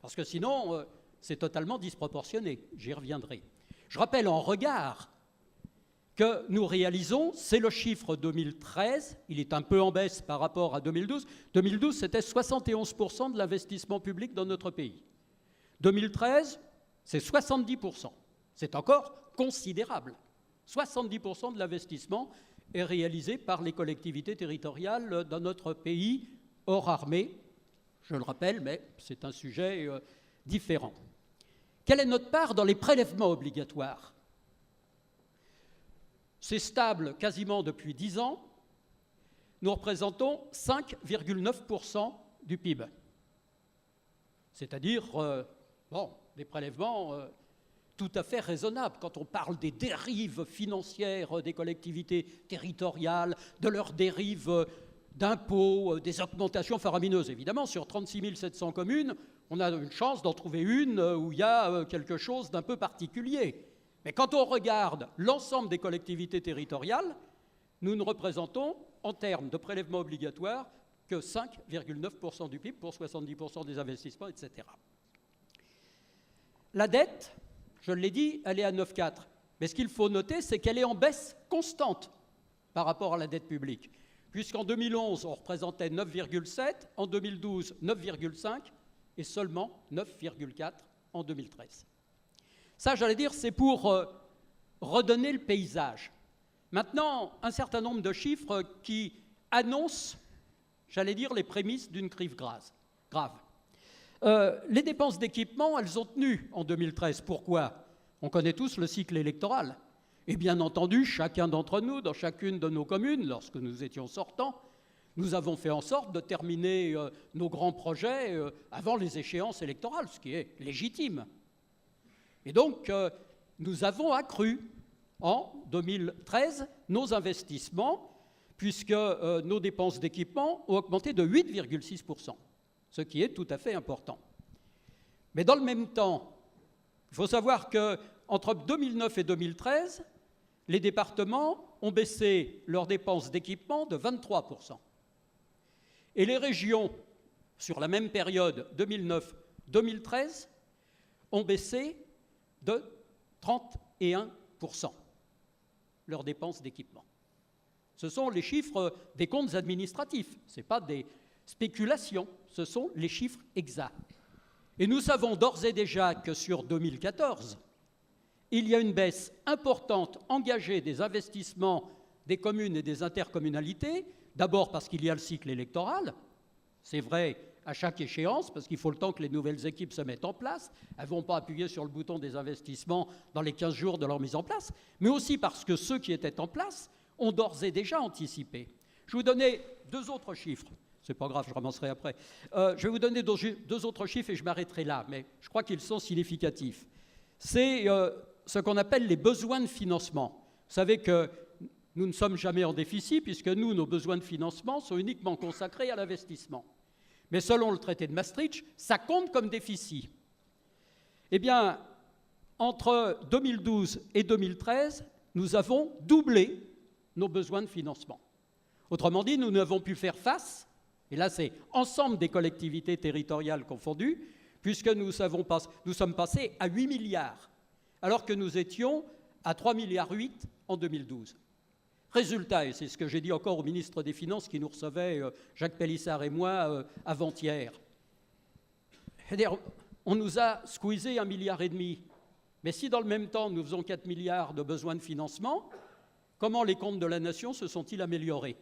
Parce que sinon, c'est totalement disproportionné, j'y reviendrai. Je rappelle en regard que nous réalisons, c'est le chiffre 2013, il est un peu en baisse par rapport à 2012. 2012, c'était 71% de l'investissement public dans notre pays. 2013, c'est 70%. C'est encore considérable. 70% de l'investissement est réalisé par les collectivités territoriales dans notre pays, hors armée. Je le rappelle, mais c'est un sujet différent. Quelle est notre part dans les prélèvements obligatoires ? C'est stable quasiment depuis 10 ans. Nous représentons 5,9% du PIB. C'est-à-dire, des prélèvements tout à fait raisonnables. Quand on parle des dérives financières des collectivités territoriales, de leurs dérives d'impôts, des augmentations faramineuses. Évidemment, sur 36 700 communes, on a une chance d'en trouver une où il y a quelque chose d'un peu particulier. Mais quand on regarde l'ensemble des collectivités territoriales, nous ne représentons, en termes de prélèvements obligatoires, que 5,9% du PIB pour 70% des investissements, etc. La dette, je l'ai dit, elle est à 9,4. Mais ce qu'il faut noter, c'est qu'elle est en baisse constante par rapport à la dette publique. Puisqu'en 2011, on représentait 9,7, en 2012, 9,5 et seulement 9,4 en 2013. Ça, j'allais dire, c'est pour redonner le paysage. Maintenant, un certain nombre de chiffres qui annoncent, j'allais dire, les prémices d'une crise grave. Les dépenses d'équipement, elles ont tenu en 2013. Pourquoi ? On connaît tous le cycle électoral. Et bien entendu, chacun d'entre nous, dans chacune de nos communes, lorsque nous étions sortants, nous avons fait en sorte de terminer nos grands projets avant les échéances électorales, ce qui est légitime. Et donc, nous avons accru en 2013 nos investissements, puisque nos dépenses d'équipement ont augmenté de 8,6%, ce qui est tout à fait important. Mais dans le même temps, il faut savoir qu'entre 2009 et 2013, les départements ont baissé leurs dépenses d'équipement de 23%. Et les régions, sur la même période, 2009-2013, ont baissé de 31% leurs dépenses d'équipement. Ce sont les chiffres des comptes administratifs, ce n'est pas des spéculations, ce sont les chiffres exacts. Et nous savons d'ores et déjà que sur 2014, il y a une baisse importante engagée des investissements des communes et des intercommunalités, d'abord parce qu'il y a le cycle électoral, c'est vrai à chaque échéance, parce qu'il faut le temps que les nouvelles équipes se mettent en place, elles ne vont pas appuyer sur le bouton des investissements dans les 15 jours de leur mise en place, mais aussi parce que ceux qui étaient en place ont d'ores et déjà anticipé. Je vais vous donner deux autres chiffres. C'est pas grave, je ramasserai après. Je vais vous donner deux autres chiffres et je m'arrêterai là, mais je crois qu'ils sont significatifs. C'est ce qu'on appelle les besoins de financement. Vous savez que nous ne sommes jamais en déficit, puisque nous, nos besoins de financement sont uniquement consacrés à l'investissement. Mais selon le traité de Maastricht, ça compte comme déficit. Eh bien, entre 2012 et 2013, nous avons doublé nos besoins de financement. Autrement dit, nous n'avons pu faire face, et là c'est ensemble des collectivités territoriales confondues, puisque nous sommes passés à 8 milliards, alors que nous étions à 3,8 milliards en 2012. Résultat, et c'est ce que j'ai dit encore au ministre des Finances qui nous recevait, Jacques Pélissard et moi, avant-hier. On nous a squeezé 1,5 milliard. Mais si dans le même temps nous faisons 4 milliards de besoins de financement, comment les comptes de la nation se sont-ils améliorés?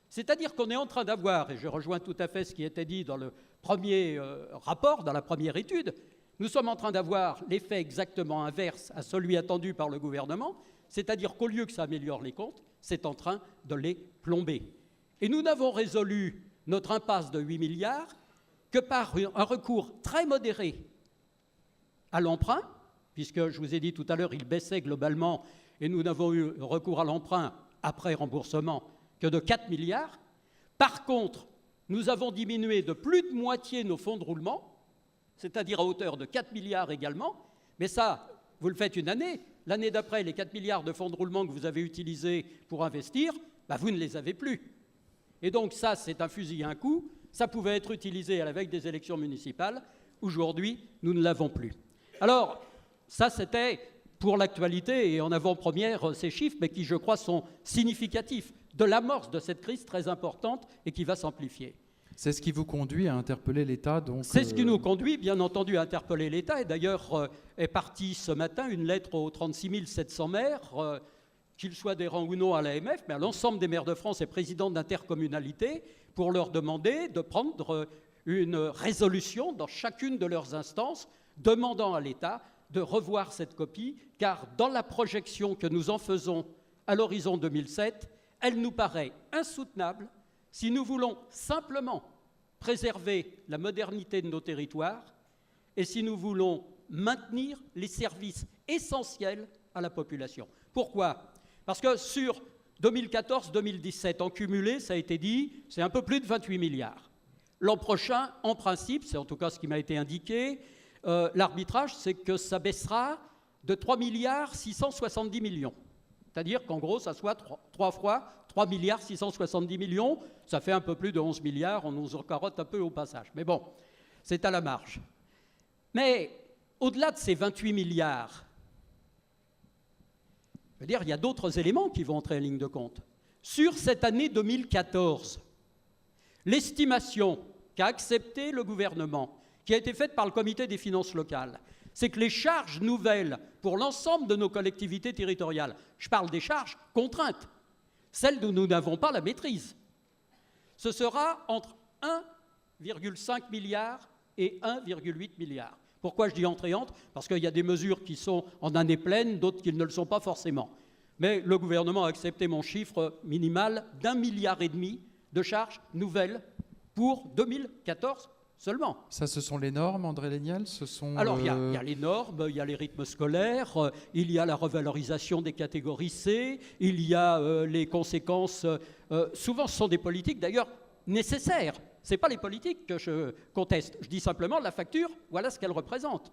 C'est-à-dire qu'on est en train d'avoir, et je rejoins tout à fait ce qui était dit dans le premier rapport, dans la première étude, nous sommes en train d'avoir l'effet exactement inverse à celui attendu par le gouvernement, c'est-à-dire qu'au lieu que ça améliore les comptes, c'est en train de les plomber. Et nous n'avons résolu notre impasse de 8 milliards que par un recours très modéré à l'emprunt, puisque je vous ai dit tout à l'heure, il baissait globalement, et nous n'avons eu recours à l'emprunt après remboursement que de 4 milliards. Par contre, nous avons diminué de plus de moitié nos fonds de roulement, c'est-à-dire à hauteur de 4 milliards également, mais ça, vous le faites une année. L'année d'après, les 4 milliards de fonds de roulement que vous avez utilisés pour investir, vous ne les avez plus. Et donc ça, c'est un fusil à un coup. Ça pouvait être utilisé à la veille des élections municipales. Aujourd'hui, nous ne l'avons plus. Alors, ça, c'était pour l'actualité et en avant-première ces chiffres, mais qui, je crois, sont significatifs de l'amorce de cette crise très importante et qui va s'amplifier. C'est ce qui vous conduit à interpeller l'État, donc. C'est ce qui nous conduit, bien entendu, à interpeller l'État. Et d'ailleurs, est partie ce matin une lettre aux 36 700 maires, qu'ils soient adhérents ou non à l'AMF, mais à l'ensemble des maires de France et présidents d'intercommunalités, pour leur demander de prendre une résolution dans chacune de leurs instances, demandant à l'État de revoir cette copie, car dans la projection que nous en faisons à l'horizon 2007, elle nous paraît insoutenable si nous voulons simplement préserver la modernité de nos territoires et si nous voulons maintenir les services essentiels à la population. Pourquoi? Parce que sur 2014-2017, en cumulé, ça a été dit, c'est un peu plus de 28 milliards. L'an prochain, en principe, c'est en tout cas ce qui m'a été indiqué, l'arbitrage, c'est que ça baissera de 3 milliards 670 millions. C'est-à-dire qu'en gros, ça soit 3 fois 3 milliards 670 millions, ça fait un peu plus de 11 milliards, on nous en carotte un peu au passage. Mais bon, c'est à la marge. Mais au-delà de ces 28 milliards, je veux dire, il y a d'autres éléments qui vont entrer en ligne de compte. Sur cette année 2014, l'estimation qu'a acceptée le gouvernement, qui a été faite par le Comité des finances locales, c'est que les charges nouvelles pour l'ensemble de nos collectivités territoriales, je parle des charges contraintes, celles dont nous n'avons pas la maîtrise, ce sera entre 1,5 milliard et 1,8 milliard. Pourquoi je dis entrée-entre? Parce qu'il y a des mesures qui sont en année pleine, d'autres qui ne le sont pas forcément. Mais le gouvernement a accepté mon chiffre minimal d'1,5 milliard de charges nouvelles pour 2014 seulement. Ça, ce sont les normes, André Léniel, ce sont... Alors, il y a les normes, il y a les rythmes scolaires, il y a la revalorisation des catégories C, il y a les conséquences... souvent, ce sont des politiques, d'ailleurs, nécessaires. Ce n'est pas les politiques que je conteste. Je dis simplement la facture, voilà ce qu'elle représente.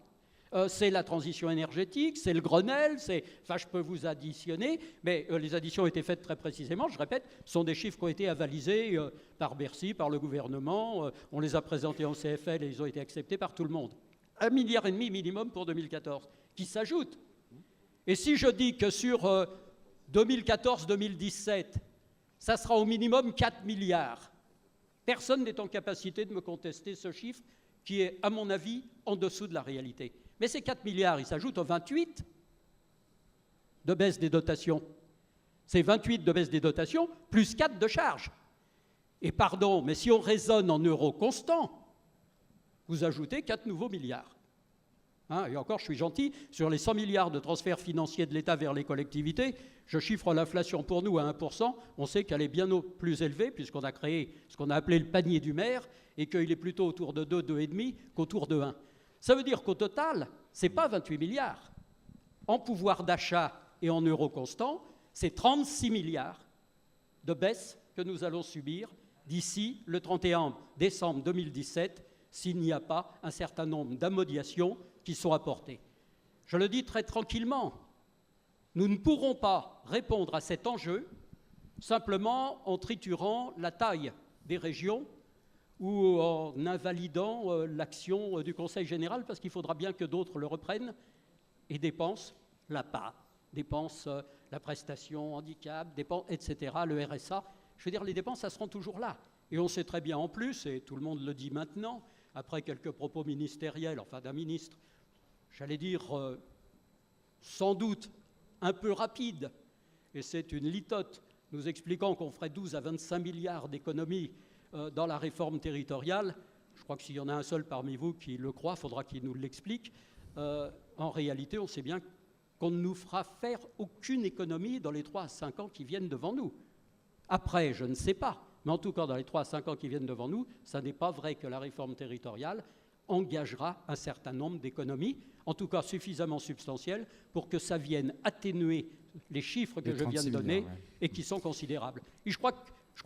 C'est la transition énergétique, c'est le Grenelle, enfin je peux vous additionner, mais les additions ont été faites très précisément, je répète, ce sont des chiffres qui ont été avalisés par Bercy, par le gouvernement, on les a présentés en CFL et ils ont été acceptés par tout le monde. 1,5 milliard minimum pour 2014, qui s'ajoute. Et si je dis que sur 2014-2017, ça sera au minimum 4 milliards, personne n'est en capacité de me contester ce chiffre qui est, à mon avis, en dessous de la réalité. Mais ces 4 milliards, ils s'ajoutent aux 28 de baisse des dotations. Ces 28 de baisse des dotations, plus 4 de charges. Et pardon, mais si on raisonne en euros constants, vous ajoutez 4 nouveaux milliards. Hein, et encore, je suis gentil, sur les 100 milliards de transferts financiers de l'État vers les collectivités, je chiffre l'inflation pour nous à 1%, on sait qu'elle est bien plus élevée, puisqu'on a créé ce qu'on a appelé le panier du maire, et qu'il est plutôt autour de 2, 2,5 qu'autour de 1. Ça veut dire qu'au total, ce n'est pas 28 milliards. En pouvoir d'achat et en euros constants, c'est 36 milliards de baisse que nous allons subir d'ici le 31 décembre 2017, s'il n'y a pas un certain nombre d'amodiations qui sont apportées. Je le dis très tranquillement, nous ne pourrons pas répondre à cet enjeu simplement en triturant la taille des régions ou en invalidant l'action du Conseil général, parce qu'il faudra bien que d'autres le reprennent et dépensent l'APA, dépensent la prestation handicap, etc., le RSA. Je veux dire, les dépenses, ça seront toujours là. Et on sait très bien en plus, et tout le monde le dit maintenant, après quelques propos ministériels, enfin d'un ministre, j'allais dire sans doute un peu rapide, et c'est une litote, nous expliquant qu'on ferait 12 à 25 milliards d'économies dans la réforme territoriale. Je crois que s'il y en a un seul parmi vous qui le croit, il faudra qu'il nous l'explique. En réalité, on sait bien qu'on ne nous fera faire aucune économie dans les 3 à 5 ans qui viennent devant nous. Après, je ne sais pas, mais en tout cas, dans les 3 à 5 ans qui viennent devant nous, ça n'est pas vrai que la réforme territoriale engagera un certain nombre d'économies, en tout cas suffisamment substantielles, pour que ça vienne atténuer les chiffres que je viens de donner et qui sont considérables. Et je crois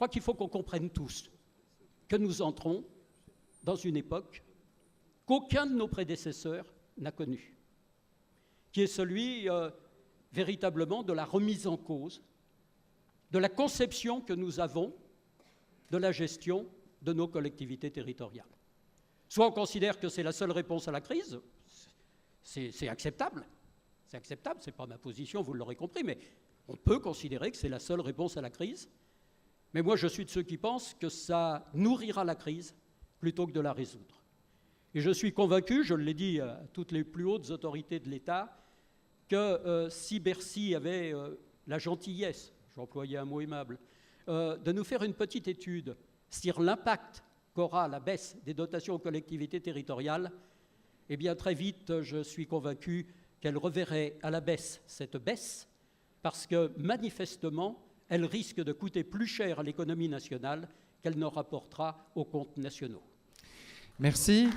qu'il faut qu'on comprenne tous que nous entrons dans une époque qu'aucun de nos prédécesseurs n'a connue, qui est celui véritablement de la remise en cause, de la conception que nous avons de la gestion de nos collectivités territoriales. Soit on considère que c'est la seule réponse à la crise, c'est acceptable, c'est pas ma position, vous l'aurez compris, mais on peut considérer que c'est la seule réponse à la crise. Mais moi, je suis de ceux qui pensent que ça nourrira la crise plutôt que de la résoudre. Et je suis convaincu, je l'ai dit à toutes les plus hautes autorités de l'État, que si Bercy avait la gentillesse, j'employais un mot aimable, de nous faire une petite étude sur l'impact qu'aura la baisse des dotations aux collectivités territoriales, eh bien très vite, je suis convaincu qu'elle reverrait à la baisse cette baisse, parce que manifestement, elle risque de coûter plus cher à l'économie nationale qu'elle ne rapportera aux comptes nationaux. Merci.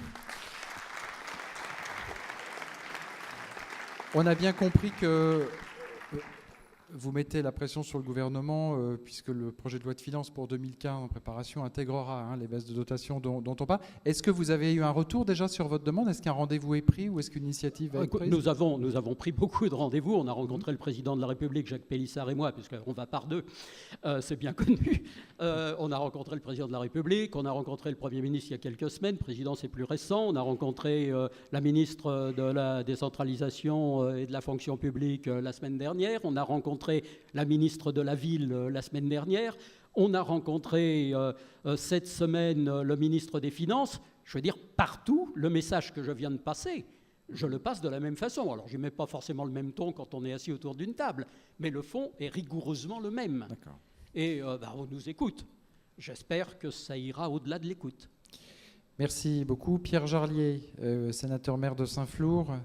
On a bien compris que vous mettez la pression sur le gouvernement puisque le projet de loi de finances pour 2015 en préparation intégrera les baisses de dotation dont on parle. Est-ce que vous avez eu un retour déjà sur votre demande? Est-ce qu'un rendez-vous est pris ou est-ce qu'une initiative va être prise? Nous avons pris beaucoup de rendez-vous. On a rencontré le président de la République, Jacques Pélissard, et moi, puisqu'on va par deux, c'est bien connu. On a rencontré le président de la République, on a rencontré le Premier ministre il y a quelques semaines, le président c'est plus récent, on a rencontré la ministre de la décentralisation et de la fonction publique la semaine dernière, on a rencontré la ministre de la Ville la semaine dernière. On a rencontré cette semaine le ministre des Finances. Je veux dire, partout, le message que je viens de passer, je le passe de la même façon. Alors, je ne mets pas forcément le même ton quand on est assis autour d'une table, mais le fond est rigoureusement le même. Et on nous écoute. J'espère que ça ira au-delà de l'écoute. Merci beaucoup. Pierre Jarlier, sénateur maire de Saint-Flour.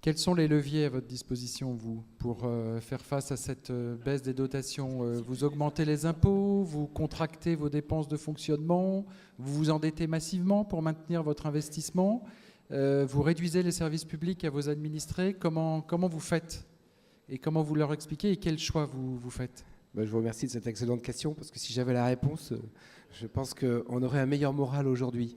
Quels sont les leviers à votre disposition, vous, pour faire face à cette baisse des dotations? Vous augmentez les impôts, vous contractez vos dépenses de fonctionnement, vous vous endettez massivement pour maintenir votre investissement, vous réduisez les services publics à vos administrés. Comment vous faites? Et comment vous leur expliquez? Et quels choix vous faites? Je vous remercie de cette excellente question, parce que si j'avais la réponse, je pense qu'on aurait un meilleur moral aujourd'hui.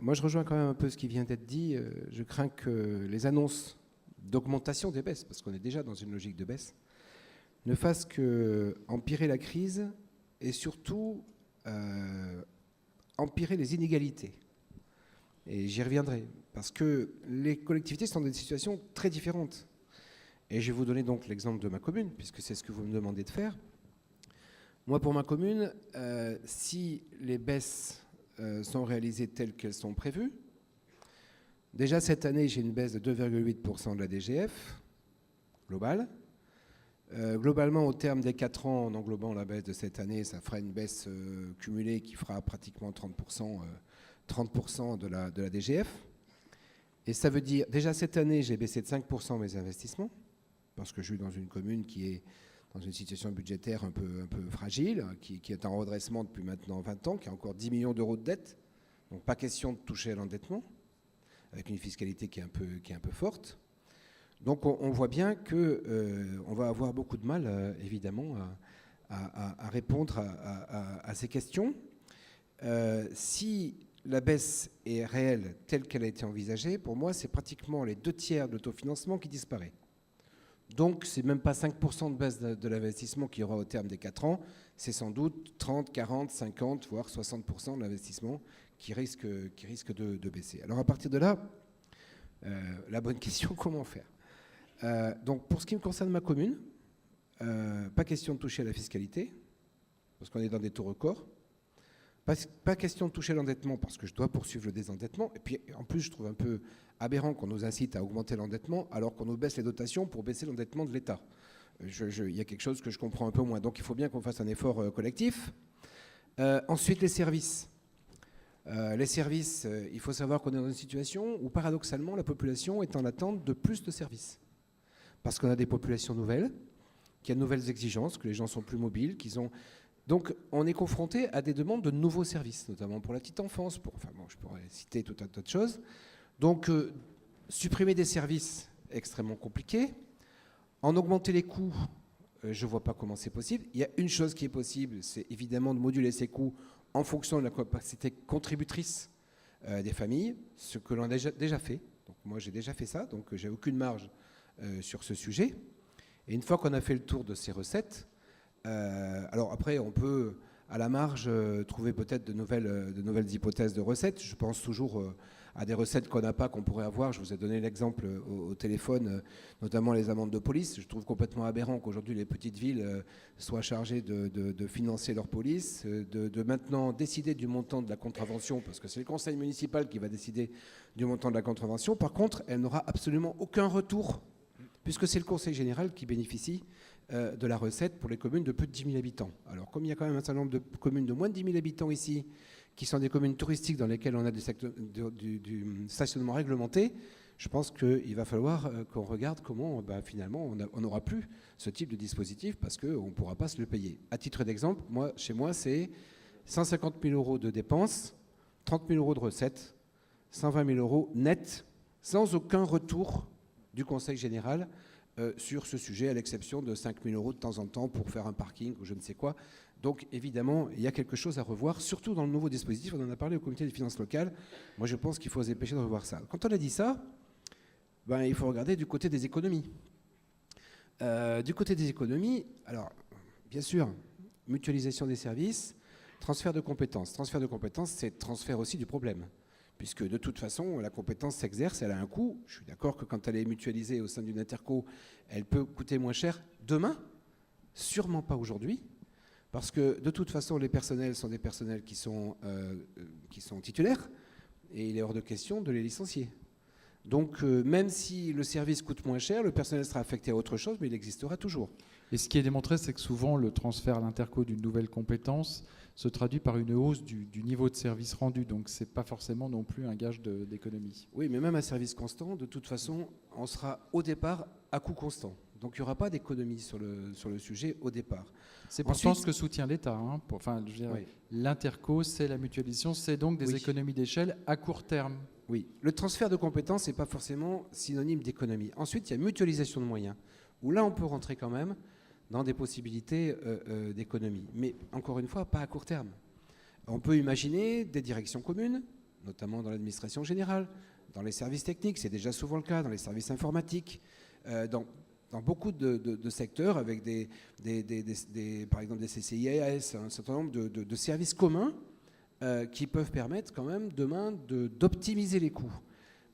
Moi, je rejoins quand même un peu ce qui vient d'être dit. Je crains que les annonces d'augmentation des baisses, parce qu'on est déjà dans une logique de baisse, ne fassent qu'empirer la crise et surtout empirer les inégalités. Et j'y reviendrai, parce que les collectivités sont dans des situations très différentes. Et je vais vous donner donc l'exemple de ma commune, puisque c'est ce que vous me demandez de faire. Moi, pour ma commune, si les baisses sont réalisées telles qu'elles sont prévues, déjà cette année, j'ai une baisse de 2,8% de la DGF globale. Globalement, au terme des 4 ans, en englobant la baisse de cette année, ça fera une baisse cumulée qui fera pratiquement 30% de la DGF. Et ça veut dire, déjà cette année, j'ai baissé de 5% mes investissements, parce que je suis dans une commune qui est dans une situation budgétaire un peu fragile, qui est en redressement depuis maintenant 20 ans, qui a encore 10 millions d'euros de dette. Donc pas question de toucher à l'endettement, avec une fiscalité qui est un peu forte. Donc on voit bien qu'on va avoir beaucoup de mal, évidemment, à répondre à ces questions. Si la baisse est réelle telle qu'elle a été envisagée, pour moi, c'est pratiquement les 2/3 de l'autofinancement qui disparaît. Donc, c'est même pas 5% de baisse de l'investissement qu'il y aura au terme des 4 ans, c'est sans doute 30, 40, 50, voire 60% de l'investissement qui risque de baisser. Alors, à partir de là, la bonne question, comment faire? Donc, pour ce qui me concerne ma commune, pas question de toucher à la fiscalité, parce qu'on est dans des taux records. Pas question de toucher l'endettement, parce que je dois poursuivre le désendettement. Et puis, en plus, je trouve un peu aberrant qu'on nous incite à augmenter l'endettement, alors qu'on nous baisse les dotations pour baisser l'endettement de l'État. Il y a quelque chose que je comprends un peu moins. Donc, il faut bien qu'on fasse un effort collectif. Ensuite, les services. Les services, il faut savoir qu'on est dans une situation où, paradoxalement, la population est en attente de plus de services. Parce qu'on a des populations nouvelles, qu'il y a de nouvelles exigences, que les gens sont plus mobiles, qu'ils ont... Donc, on est confronté à des demandes de nouveaux services, notamment pour la petite enfance, je pourrais citer tout un tas de choses. Donc, supprimer des services, extrêmement compliqué. En augmenter les coûts, je ne vois pas comment c'est possible. Il y a une chose qui est possible, c'est évidemment de moduler ces coûts en fonction de la capacité contributrice des familles, ce que l'on a déjà fait. Donc, moi, j'ai déjà fait ça, donc j'ai aucune marge sur ce sujet. Et une fois qu'on a fait le tour de ces recettes, alors après, on peut, à la marge, trouver peut-être de nouvelles hypothèses de recettes. Je pense toujours à des recettes qu'on n'a pas, qu'on pourrait avoir. Je vous ai donné l'exemple au téléphone, notamment les amendes de police. Je trouve complètement aberrant qu'aujourd'hui les petites villes soient chargées de financer leur police, de maintenant décider du montant de la contravention, parce que c'est le conseil municipal qui va décider du montant de la contravention. Par contre, elle n'aura absolument aucun retour, puisque c'est le conseil général qui bénéficie de la recette pour les communes de plus de 10 000 habitants. Alors, comme il y a quand même un certain nombre de communes de moins de 10 000 habitants ici, qui sont des communes touristiques dans lesquelles on a du stationnement réglementé, je pense qu'il va falloir qu'on regarde comment, finalement, on n'aura plus ce type de dispositif parce qu'on ne pourra pas se le payer. À titre d'exemple, chez moi, c'est 150 000 euros de dépenses, 30 000 euros de recettes, 120 000 euros net, sans aucun retour du Conseil général sur ce sujet, à l'exception de 5 000 euros de temps en temps pour faire un parking ou je ne sais quoi. Donc évidemment, il y a quelque chose à revoir, surtout dans le nouveau dispositif. On en a parlé au comité des finances locales. Moi, je pense qu'il faut se dépêcher de revoir ça. Quand on a dit ça, il faut regarder du côté des économies. Du côté des économies, alors, bien sûr, mutualisation des services, transfert de compétences. Transfert de compétences, c'est transfert aussi du problème. Puisque de toute façon, la compétence s'exerce, elle a un coût. Je suis d'accord que quand elle est mutualisée au sein d'une interco, elle peut coûter moins cher demain, sûrement pas aujourd'hui, parce que de toute façon, les personnels sont des personnels qui sont titulaires, et il est hors de question de les licencier. Donc même si le service coûte moins cher, le personnel sera affecté à autre chose, mais il existera toujours. Et ce qui est démontré, c'est que souvent le transfert à l'interco d'une nouvelle compétence se traduit par une hausse du niveau de service rendu. Donc ce n'est pas forcément non plus un gage d'économie. Oui, mais même à service constant, de toute façon, on sera au départ à coût constant. Donc il n'y aura pas d'économie sur le sujet au départ. C'est pourtant Ensuite, ce que soutient l'État. Hein. Enfin, je veux dire, oui. L'interco, c'est la mutualisation, c'est donc des économies d'échelle à court terme. Oui, le transfert de compétences n'est pas forcément synonyme d'économie. Ensuite, il y a mutualisation de moyens, où là, on peut rentrer quand même dans des possibilités d'économie. Mais encore une fois, pas à court terme. On peut imaginer des directions communes, notamment dans l'administration générale, dans les services techniques, c'est déjà souvent le cas, dans les services informatiques, dans beaucoup de secteurs, avec par exemple des CCIAS, un certain nombre de services communs qui peuvent permettre quand même demain d'optimiser les coûts.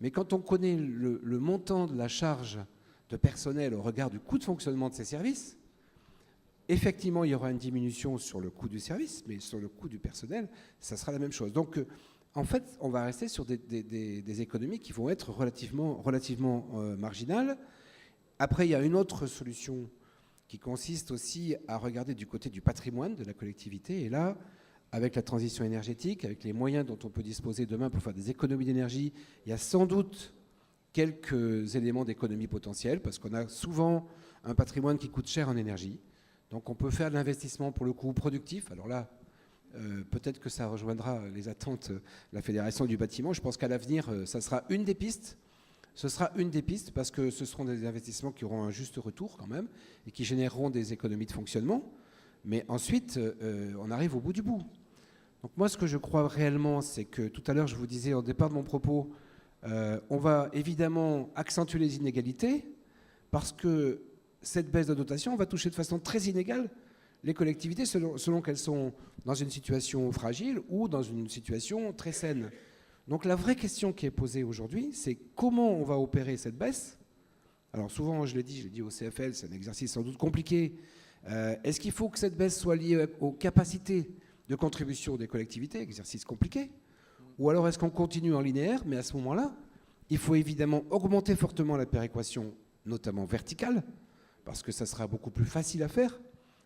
Mais quand on connaît le montant de la charge de personnel au regard du coût de fonctionnement de ces services, effectivement, il y aura une diminution sur le coût du service, mais sur le coût du personnel, ça sera la même chose. Donc, en fait, on va rester sur des économies qui vont être relativement marginales. Après, il y a une autre solution qui consiste aussi à regarder du côté du patrimoine de la collectivité. Et là, avec la transition énergétique, avec les moyens dont on peut disposer demain pour faire des économies d'énergie, il y a sans doute quelques éléments d'économie potentielle, parce qu'on a souvent un patrimoine qui coûte cher en énergie. Donc on peut faire de l'investissement pour le coup productif. Alors là, peut-être que ça rejoindra les attentes de la Fédération du bâtiment. Je pense qu'à l'avenir, ça sera une des pistes. Ce sera une des pistes parce que ce seront des investissements qui auront un juste retour quand même et qui généreront des économies de fonctionnement. Mais ensuite, on arrive au bout du bout. Donc moi, ce que je crois réellement, c'est que tout à l'heure, je vous disais au départ de mon propos, on va évidemment accentuer les inégalités parce que cette baisse de dotation va toucher de façon très inégale les collectivités selon qu'elles sont dans une situation fragile ou dans une situation très saine. Donc la vraie question qui est posée aujourd'hui, c'est comment on va opérer cette baisse. Alors souvent, je l'ai dit au CFL, c'est un exercice sans doute compliqué. Est-ce qu'il faut que cette baisse soit liée aux capacités de contribution des collectivités, exercice compliqué, ou alors est-ce qu'on continue en linéaire, mais à ce moment-là, il faut évidemment augmenter fortement la péréquation, notamment verticale, parce que ça sera beaucoup plus facile à faire,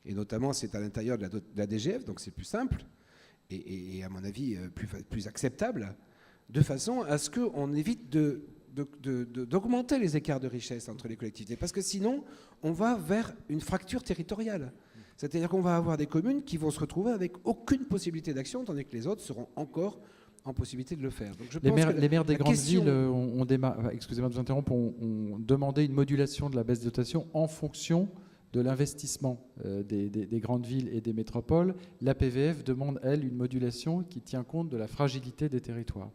et notamment c'est à l'intérieur de la DGF, donc c'est plus simple, et à mon avis plus acceptable, de façon à ce qu'on évite d'augmenter les écarts de richesse entre les collectivités, parce que sinon, on va vers une fracture territoriale. C'est-à-dire qu'on va avoir des communes qui vont se retrouver avec aucune possibilité d'action, tandis que les autres seront encore en possibilité de le faire. Donc je pense les maires des grandes villes excusez-moi de vous interrompre, ont demandé une modulation de la baisse de dotation en fonction de l'investissement des grandes villes et des métropoles. La PVF demande, elle, une modulation qui tient compte de la fragilité des territoires.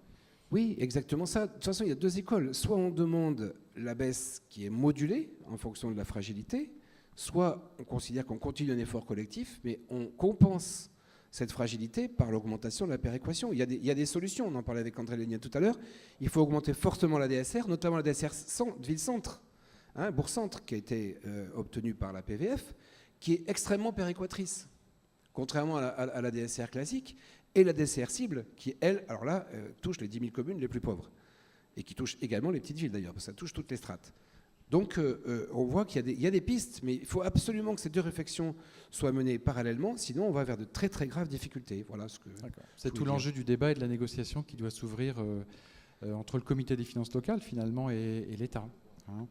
Oui, exactement ça. De toute façon, il y a deux écoles. Soit on demande la baisse qui est modulée en fonction de la fragilité, soit on considère qu'on continue un effort collectif, mais on compense cette fragilité par l'augmentation de la péréquation. Il y a des solutions, on en parlait avec André Léniel tout à l'heure. Il faut augmenter fortement la DSR, notamment la DSR ville-centre, bourg-centre, qui a été obtenue par la PVF, qui est extrêmement péréquatrice, contrairement à la DSR classique, et la DSR cible, qui, elle, alors là, touche les 10 000 communes les plus pauvres, et qui touche également les petites villes d'ailleurs, parce que ça touche toutes les strates. Donc on voit qu'il y a des pistes, mais il faut absolument que ces deux réflexions soient menées parallèlement, sinon on va vers de très très graves difficultés. Voilà ce que c'est tout l'enjeu du débat et de la négociation qui doit s'ouvrir entre le comité des finances locales finalement et l'État. Hein.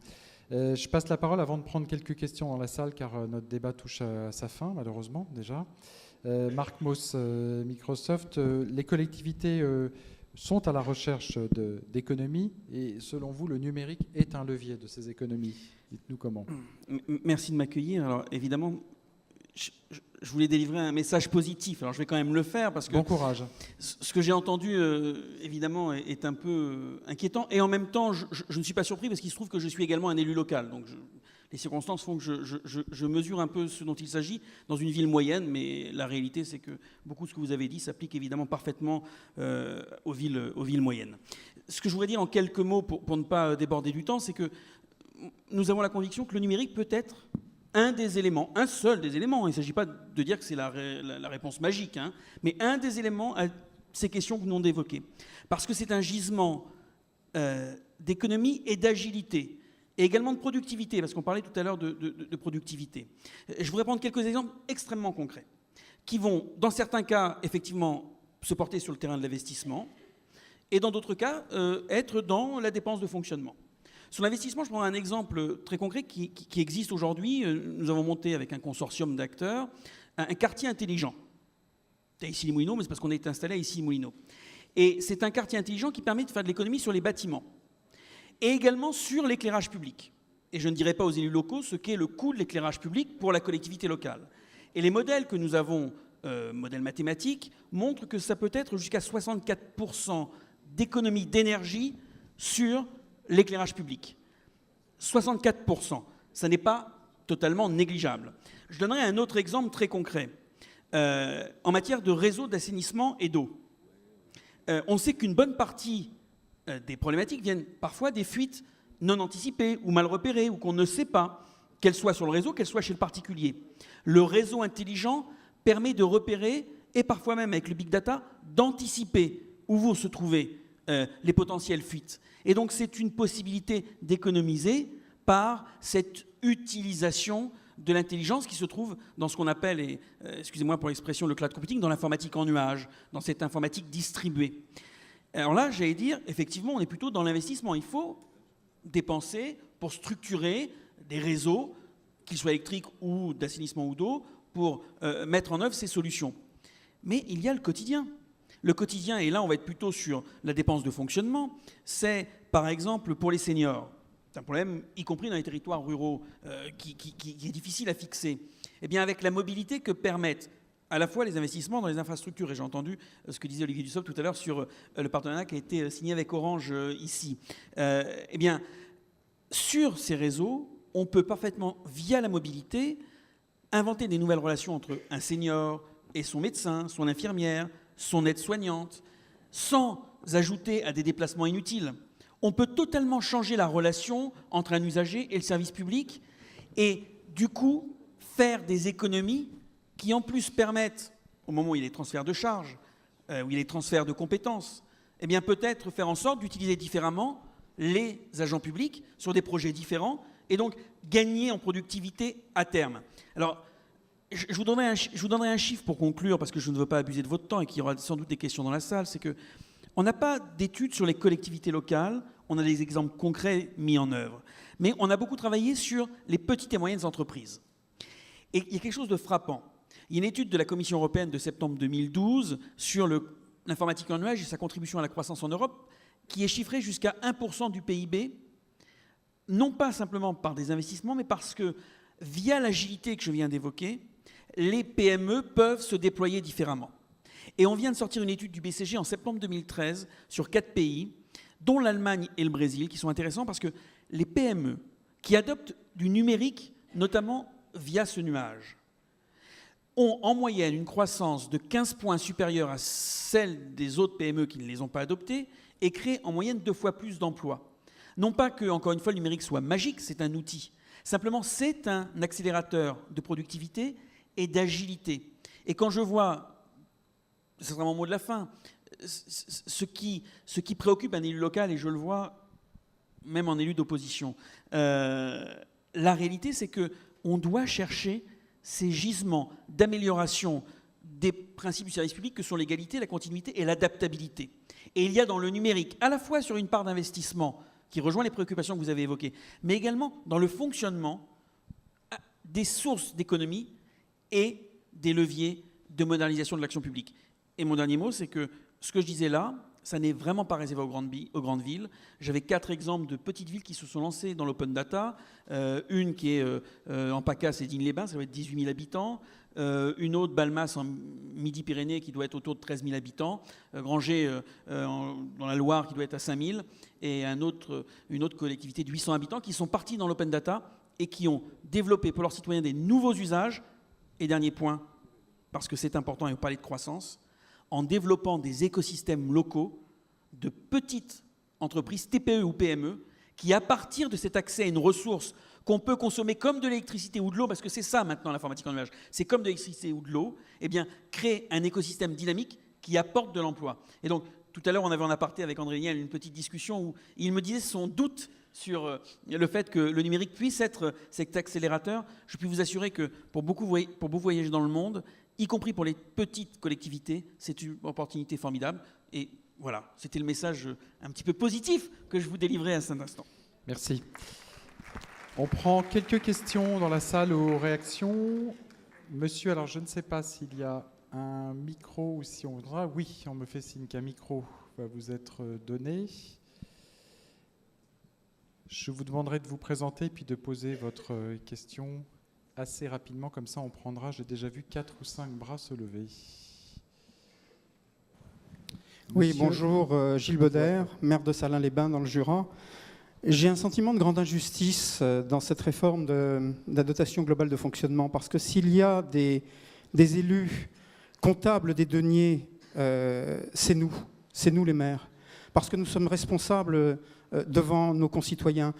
Je passe la parole avant de prendre quelques questions dans la salle car notre débat touche à sa fin malheureusement déjà. Marc Mauss, Microsoft, les collectivités sont à la recherche d'économies et selon vous, le numérique est un levier de ces économies. Dites-nous comment. Merci de m'accueillir. Alors évidemment, je voulais délivrer un message positif. Alors je vais quand même le faire parce que bon courage. Ce que j'ai entendu, évidemment, est un peu inquiétant. Et en même temps, je ne suis pas surpris parce qu'il se trouve que je suis également un élu local. Donc les circonstances font que je mesure un peu ce dont il s'agit dans une ville moyenne, mais la réalité, c'est que beaucoup de ce que vous avez dit s'applique évidemment parfaitement aux villes moyennes. Ce que je voudrais dire en quelques mots, pour ne pas déborder du temps, c'est que nous avons la conviction que le numérique peut être un des éléments, un seul des éléments, il ne s'agit pas de dire que c'est la réponse magique, hein, mais un des éléments à ces questions que nous venons d'évoquer. Parce que c'est un gisement d'économie et d'agilité, et également de productivité, parce qu'on parlait tout à l'heure de productivité. Je voudrais prendre quelques exemples extrêmement concrets, qui vont, dans certains cas, effectivement, se porter sur le terrain de l'investissement, et dans d'autres cas, être dans la dépense de fonctionnement. Sur l'investissement, je prends un exemple très concret qui existe aujourd'hui. Nous avons monté avec un consortium d'acteurs un quartier intelligent. C'est à Issy-les-Moulineaux, mais c'est parce qu'on est installé à Issy-les-Moulineaux. Et c'est un quartier intelligent qui permet de faire de l'économie sur les bâtiments et également sur l'éclairage public. Et je ne dirai pas aux élus locaux ce qu'est le coût de l'éclairage public pour la collectivité locale. Et les modèles que nous avons, modèles mathématiques, montrent que ça peut être jusqu'à 64% d'économie d'énergie sur l'éclairage public. 64%, ça n'est pas totalement négligeable. Je donnerai un autre exemple très concret. En matière de réseau d'assainissement et d'eau. On sait qu'une bonne partie des problématiques viennent parfois des fuites non anticipées ou mal repérées ou qu'on ne sait pas, qu'elles soient sur le réseau, qu'elles soient chez le particulier. Le réseau intelligent permet de repérer et parfois même avec le big data, d'anticiper où vont se trouver les potentielles fuites. Et donc c'est une possibilité d'économiser par cette utilisation de l'intelligence qui se trouve dans ce qu'on appelle, et excusez-moi pour l'expression, le cloud computing, dans l'informatique en nuage, dans cette informatique distribuée. Alors là, j'allais dire, effectivement, on est plutôt dans l'investissement. Il faut dépenser pour structurer des réseaux, qu'ils soient électriques ou d'assainissement ou d'eau, pour mettre en œuvre ces solutions. Mais il y a le quotidien. Le quotidien, et là on va être plutôt sur la dépense de fonctionnement, c'est par exemple pour les seniors. C'est un problème, y compris dans les territoires ruraux, qui est difficile à fixer. Eh bien, avec la mobilité que permettent à la fois les investissements dans les infrastructures, et j'ai entendu ce que disait Olivier Dussopt tout à l'heure sur le partenariat qui a été signé avec Orange ici. Eh bien, sur ces réseaux, on peut parfaitement, via la mobilité, inventer des nouvelles relations entre un senior et son médecin, son infirmière, son aide-soignante, sans ajouter à des déplacements inutiles. On peut totalement changer la relation entre un usager et le service public et, du coup, faire des économies qui, en plus, permettent, au moment où il y a des transferts de charges, où il y a des transferts de compétences, eh bien, peut-être faire en sorte d'utiliser différemment les agents publics sur des projets différents et donc gagner en productivité à terme. Alors, je vous donnerai un chiffre pour conclure, parce que je ne veux pas abuser de votre temps et qu'il y aura sans doute des questions dans la salle, c'est qu'on n'a pas d'études sur les collectivités locales, on a des exemples concrets mis en œuvre, mais on a beaucoup travaillé sur les petites et moyennes entreprises. Et il y a quelque chose de frappant. Il y a une étude de la Commission européenne de septembre 2012 sur l'informatique en nuage et sa contribution à la croissance en Europe, qui est chiffrée jusqu'à 1% du PIB, non pas simplement par des investissements, mais parce que, via l'agilité que je viens d'évoquer, les PME peuvent se déployer différemment. Et on vient de sortir une étude du BCG en septembre 2013 sur 4 pays, dont l'Allemagne et le Brésil, qui sont intéressants parce que les PME qui adoptent du numérique, notamment via ce nuage, ont en moyenne une croissance de 15 points supérieure à celle des autres PME qui ne les ont pas adoptées et créent en moyenne 2 fois plus d'emplois. Non pas que, encore une fois, le numérique soit magique, c'est un outil. Simplement, c'est un accélérateur de productivité et d'agilité. Et quand je vois, ce sera mon mot de la fin, ce qui préoccupe un élu local, et je le vois même en élu d'opposition, la réalité c'est qu'on doit chercher ces gisements d'amélioration des principes du service public que sont l'égalité, la continuité et l'adaptabilité. Et il y a dans le numérique, à la fois sur une part d'investissement qui rejoint les préoccupations que vous avez évoquées, mais également dans le fonctionnement des sources d'économie et des leviers de modernisation de l'action publique. Et mon dernier mot, c'est que ce que je disais là, ça n'est vraiment pas réservé aux grandes villes. J'avais 4 exemples de petites villes qui se sont lancées dans l'open data. Une qui est en PACA, c'est Digne-les-Bains, ça doit être 18 000 habitants. Une autre, Balmas, en Midi-Pyrénées, qui doit être autour de 13 000 habitants. Granger, dans la Loire, qui doit être à 5 000. Et une autre collectivité de 800 habitants qui sont partis dans l'open data et qui ont développé pour leurs citoyens des nouveaux usages. Et dernier point, parce que c'est important et on parlait de croissance, en développant des écosystèmes locaux de petites entreprises, TPE ou PME, qui, à partir de cet accès à une ressource qu'on peut consommer comme de l'électricité ou de l'eau, parce que c'est ça maintenant l'informatique en nuage, c'est comme de l'électricité ou de l'eau, eh bien, créer un écosystème dynamique qui apporte de l'emploi. Et donc, Tout à l'heure, on avait en aparté avec André Niel une petite discussion où il me disait son doute sur le fait que le numérique puisse être cet accélérateur. Je puis vous assurer que pour beaucoup voyager dans le monde, y compris pour les petites collectivités, c'est une opportunité formidable. Et voilà, c'était le message un petit peu positif que je vous délivrais à cet instant. Merci. On prend quelques questions dans la salle aux réactions. Monsieur, alors je ne sais pas s'il y a un micro ou si on voudra. Oui, on me fait signe qu'un micro va vous être donné. Je vous demanderai de vous présenter puis de poser votre question assez rapidement, comme ça on prendra, j'ai déjà vu 4 ou 5 bras se lever. Oui, Monsieur... bonjour, Gilles Bauder, maire de Salins-les-Bains dans le Jura. J'ai un sentiment de grande injustice dans cette réforme de la dotation globale de fonctionnement, parce que s'il y a des élus comptables des deniers, c'est nous les maires, parce que nous sommes responsables devant nos concitoyens.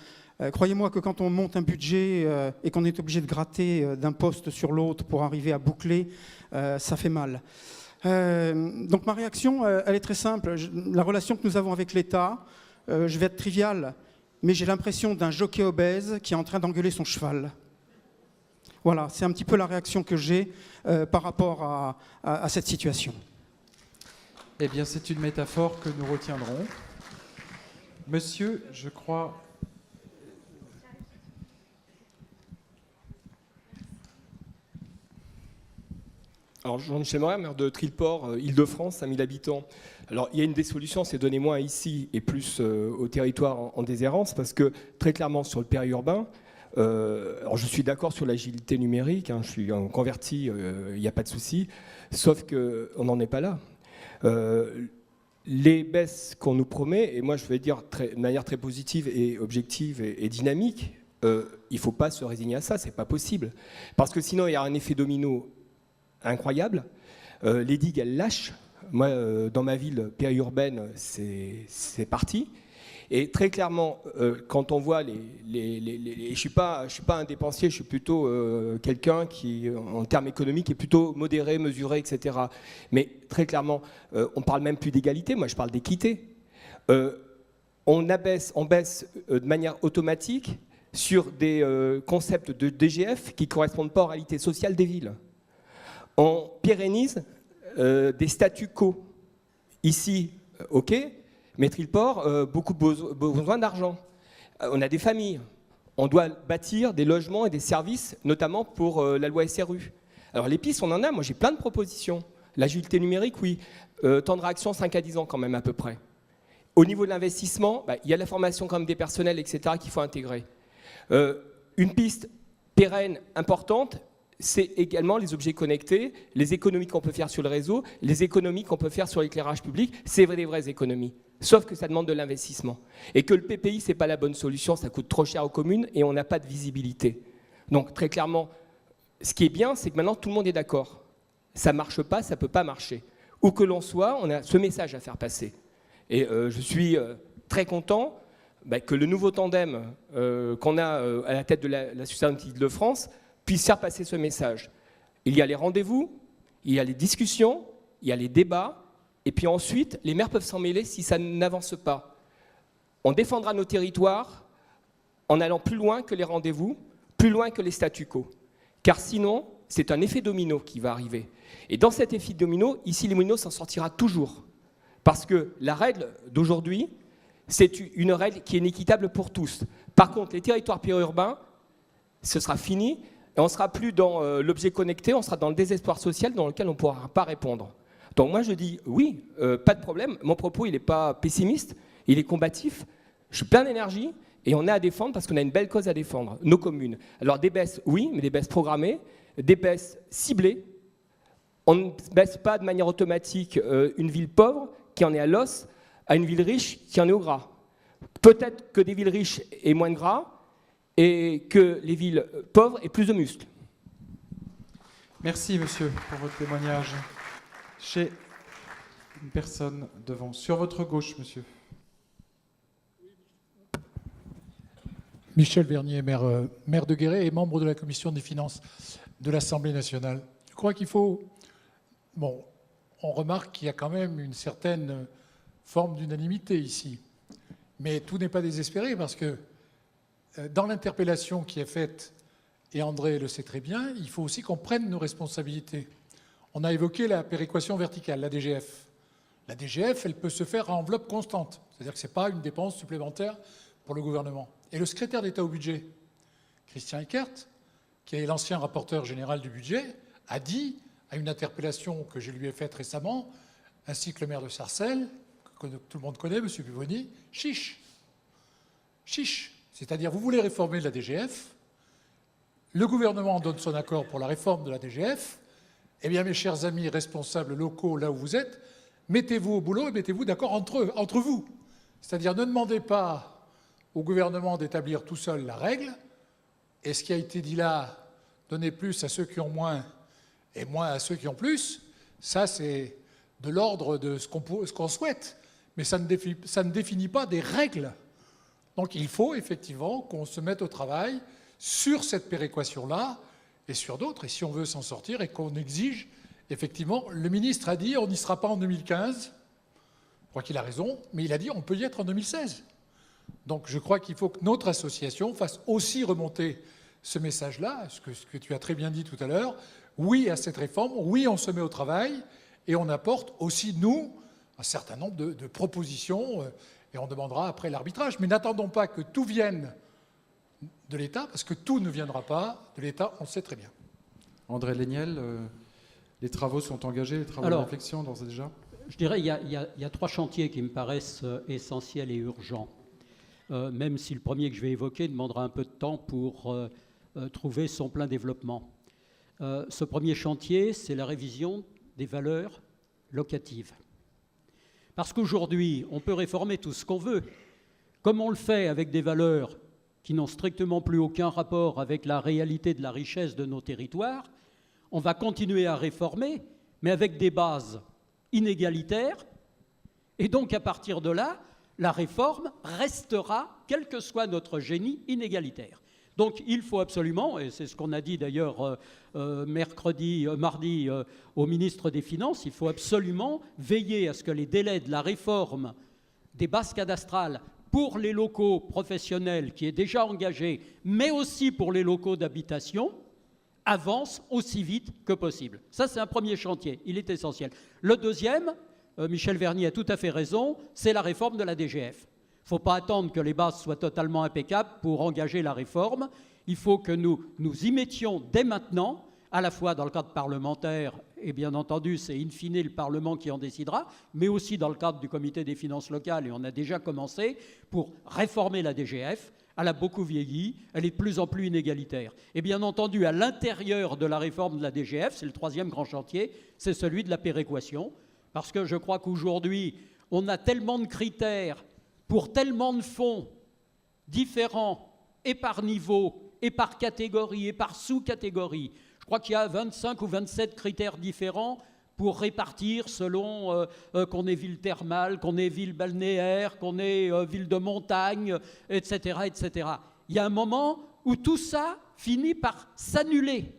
Croyez-moi que quand on monte un budget et qu'on est obligé de gratter d'un poste sur l'autre pour arriver à boucler, ça fait mal. Donc ma réaction, elle est très simple. La relation que nous avons avec l'État, je vais être trivial, mais j'ai l'impression d'un jockey obèse qui est en train d'engueuler son cheval. Voilà, c'est un petit peu la réaction que j'ai par rapport à cette situation. Eh bien, c'est une métaphore que nous retiendrons. Monsieur, je crois... Alors, Jean-Michel Morin, maire de Trilport, Île-de-France, 5000 habitants. Alors, il y a une des solutions, c'est donner moins ici et plus au territoire en déshérence, parce que très clairement, sur le périurbain, alors je suis d'accord sur l'agilité numérique, hein, je suis converti, il n'y a pas de souci, sauf qu'on n'en est pas là. Les baisses qu'on nous promet, et moi je vais dire de manière très positive et objective et dynamique, il ne faut pas se résigner à ça, c'est pas possible. Parce que sinon, il y a un effet domino incroyable. Les digues, elles lâchent. Moi, dans ma ville périurbaine, c'est parti. Et très clairement, quand on voit je suis pas un dépensier, je suis plutôt quelqu'un qui, en termes économiques, est plutôt modéré, mesuré, etc. Mais très clairement, on parle même plus d'égalité. Moi, je parle d'équité. On baisse de manière automatique sur des concepts de DGF qui correspondent pas aux réalités sociales des villes. On pérennise des statu quo. Ici, ok, mais Trilport, beaucoup besoin d'argent. On a des familles. On doit bâtir des logements et des services, notamment pour la loi SRU. Alors les pistes, on en a. Moi, j'ai plein de propositions. L'agilité numérique, oui. Temps de réaction, 5 à 10 ans quand même à peu près. Au niveau de l'investissement, il y a la formation quand même des personnels, etc., qu'il faut intégrer. Une piste pérenne, importante, c'est également les objets connectés, les économies qu'on peut faire sur le réseau, les économies qu'on peut faire sur l'éclairage public. C'est des vraies économies. Sauf que ça demande de l'investissement. Et que le PPI, ce n'est pas la bonne solution, ça coûte trop cher aux communes et on n'a pas de visibilité. Donc très clairement, ce qui est bien, c'est que maintenant tout le monde est d'accord. Ça ne marche pas, ça ne peut pas marcher. Où que l'on soit, on a ce message à faire passer. Et je suis très content que le nouveau tandem qu'on a à la tête de la Société d'Île-de-France puisse faire passer ce message. Il y a les rendez-vous, il y a les discussions, il y a les débats, et puis ensuite, les maires peuvent s'en mêler si ça n'avance pas. On défendra nos territoires en allant plus loin que les rendez-vous, plus loin que les statu quo. Car sinon, c'est un effet domino qui va arriver. Et dans cet effet domino, ici, les Moulineaux s'en sortira toujours. Parce que la règle d'aujourd'hui, c'est une règle qui est inéquitable pour tous. Par contre, les territoires périurbains, ce sera fini. Et on ne sera plus dans l'objet connecté, on sera dans le désespoir social dans lequel on ne pourra pas répondre. Donc moi je dis oui, pas de problème, mon propos il n'est pas pessimiste, il est combatif, je suis plein d'énergie et on est à défendre parce qu'on a une belle cause à défendre, nos communes. Alors des baisses, oui, mais des baisses programmées, des baisses ciblées. On ne baisse pas de manière automatique une ville pauvre qui en est à l'os à une ville riche qui en est au gras. Peut-être que des villes riches aient moins de gras, et que les villes pauvres aient plus de muscles. Merci, monsieur, pour votre témoignage. J'ai une personne devant. Sur votre gauche, monsieur. Michel Vernier, maire de Guéret et membre de la commission des finances de l'Assemblée nationale. Je crois qu'il faut... Bon, on remarque qu'il y a quand même une certaine forme d'unanimité ici. Mais tout n'est pas désespéré parce que dans l'interpellation qui est faite, et André le sait très bien, il faut aussi qu'on prenne nos responsabilités. On a évoqué la péréquation verticale, la DGF. La DGF, elle peut se faire à enveloppe constante, c'est-à-dire que ce n'est pas une dépense supplémentaire pour le gouvernement. Et le secrétaire d'État au budget, Christian Eckert, qui est l'ancien rapporteur général du budget, a dit à une interpellation que je lui ai faite récemment, ainsi que le maire de Sarcelles, que tout le monde connaît, M. Puvoni, chiche. Chiche. C'est-à-dire, vous voulez réformer la DGF, le gouvernement donne son accord pour la réforme de la DGF, eh bien, mes chers amis responsables locaux, là où vous êtes, mettez-vous au boulot et mettez-vous d'accord entre vous. C'est-à-dire, ne demandez pas au gouvernement d'établir tout seul la règle, et ce qui a été dit là, donner plus à ceux qui ont moins et moins à ceux qui ont plus, ça c'est de l'ordre de ce qu'on souhaite, mais ça ne définit pas des règles. Donc il faut effectivement qu'on se mette au travail sur cette péréquation-là et sur d'autres, et si on veut s'en sortir et qu'on exige, effectivement, le ministre a dit on n'y sera pas en 2015, je crois qu'il a raison, mais il a dit on peut y être en 2016. Donc je crois qu'il faut que notre association fasse aussi remonter ce message-là, ce que tu as très bien dit tout à l'heure, oui à cette réforme, oui on se met au travail, et on apporte aussi, nous, un certain nombre de propositions, et on demandera après l'arbitrage. Mais n'attendons pas que tout vienne de l'État, parce que tout ne viendra pas de l'État, on le sait très bien. André Léniel, les travaux sont engagés, les travaux de réflexion d'ores et déjà? Je dirais qu'il y a 3 chantiers qui me paraissent essentiels et urgents, même si le premier que je vais évoquer demandera un peu de temps pour trouver son plein développement. Ce premier chantier, c'est la révision des valeurs locatives. Parce qu'aujourd'hui, on peut réformer tout ce qu'on veut, comme on le fait avec des valeurs qui n'ont strictement plus aucun rapport avec la réalité de la richesse de nos territoires. On va continuer à réformer, mais avec des bases inégalitaires. Et donc, à partir de là, la réforme restera, quel que soit notre génie, inégalitaire. Donc, il faut absolument, et c'est ce qu'on a dit d'ailleurs mardi au ministre des Finances, il faut absolument veiller à ce que les délais de la réforme des bases cadastrales pour les locaux professionnels qui est déjà engagé, mais aussi pour les locaux d'habitation, avance aussi vite que possible. Ça, c'est un premier chantier, il est essentiel. Le deuxième, Michel Verny a tout à fait raison, c'est la réforme de la DGF. Il ne faut pas attendre que les bases soient totalement impeccables pour engager la réforme. Il faut que nous y mettions dès maintenant, à la fois dans le cadre parlementaire, et bien entendu, c'est in fine le Parlement qui en décidera, mais aussi dans le cadre du comité des finances locales, et on a déjà commencé, pour réformer la DGF. Elle a beaucoup vieilli, elle est de plus en plus inégalitaire. Et bien entendu, à l'intérieur de la réforme de la DGF, c'est le troisième grand chantier, c'est celui de la péréquation, parce que je crois qu'aujourd'hui, on a tellement de critères pour tellement de fonds différents, et par niveau, et par catégorie, et par sous-catégorie. Je crois qu'il y a 25 ou 27 critères différents pour répartir selon qu'on est ville thermale, qu'on est ville balnéaire, qu'on est ville de montagne, etc., etc. Il y a un moment où tout ça finit par s'annuler.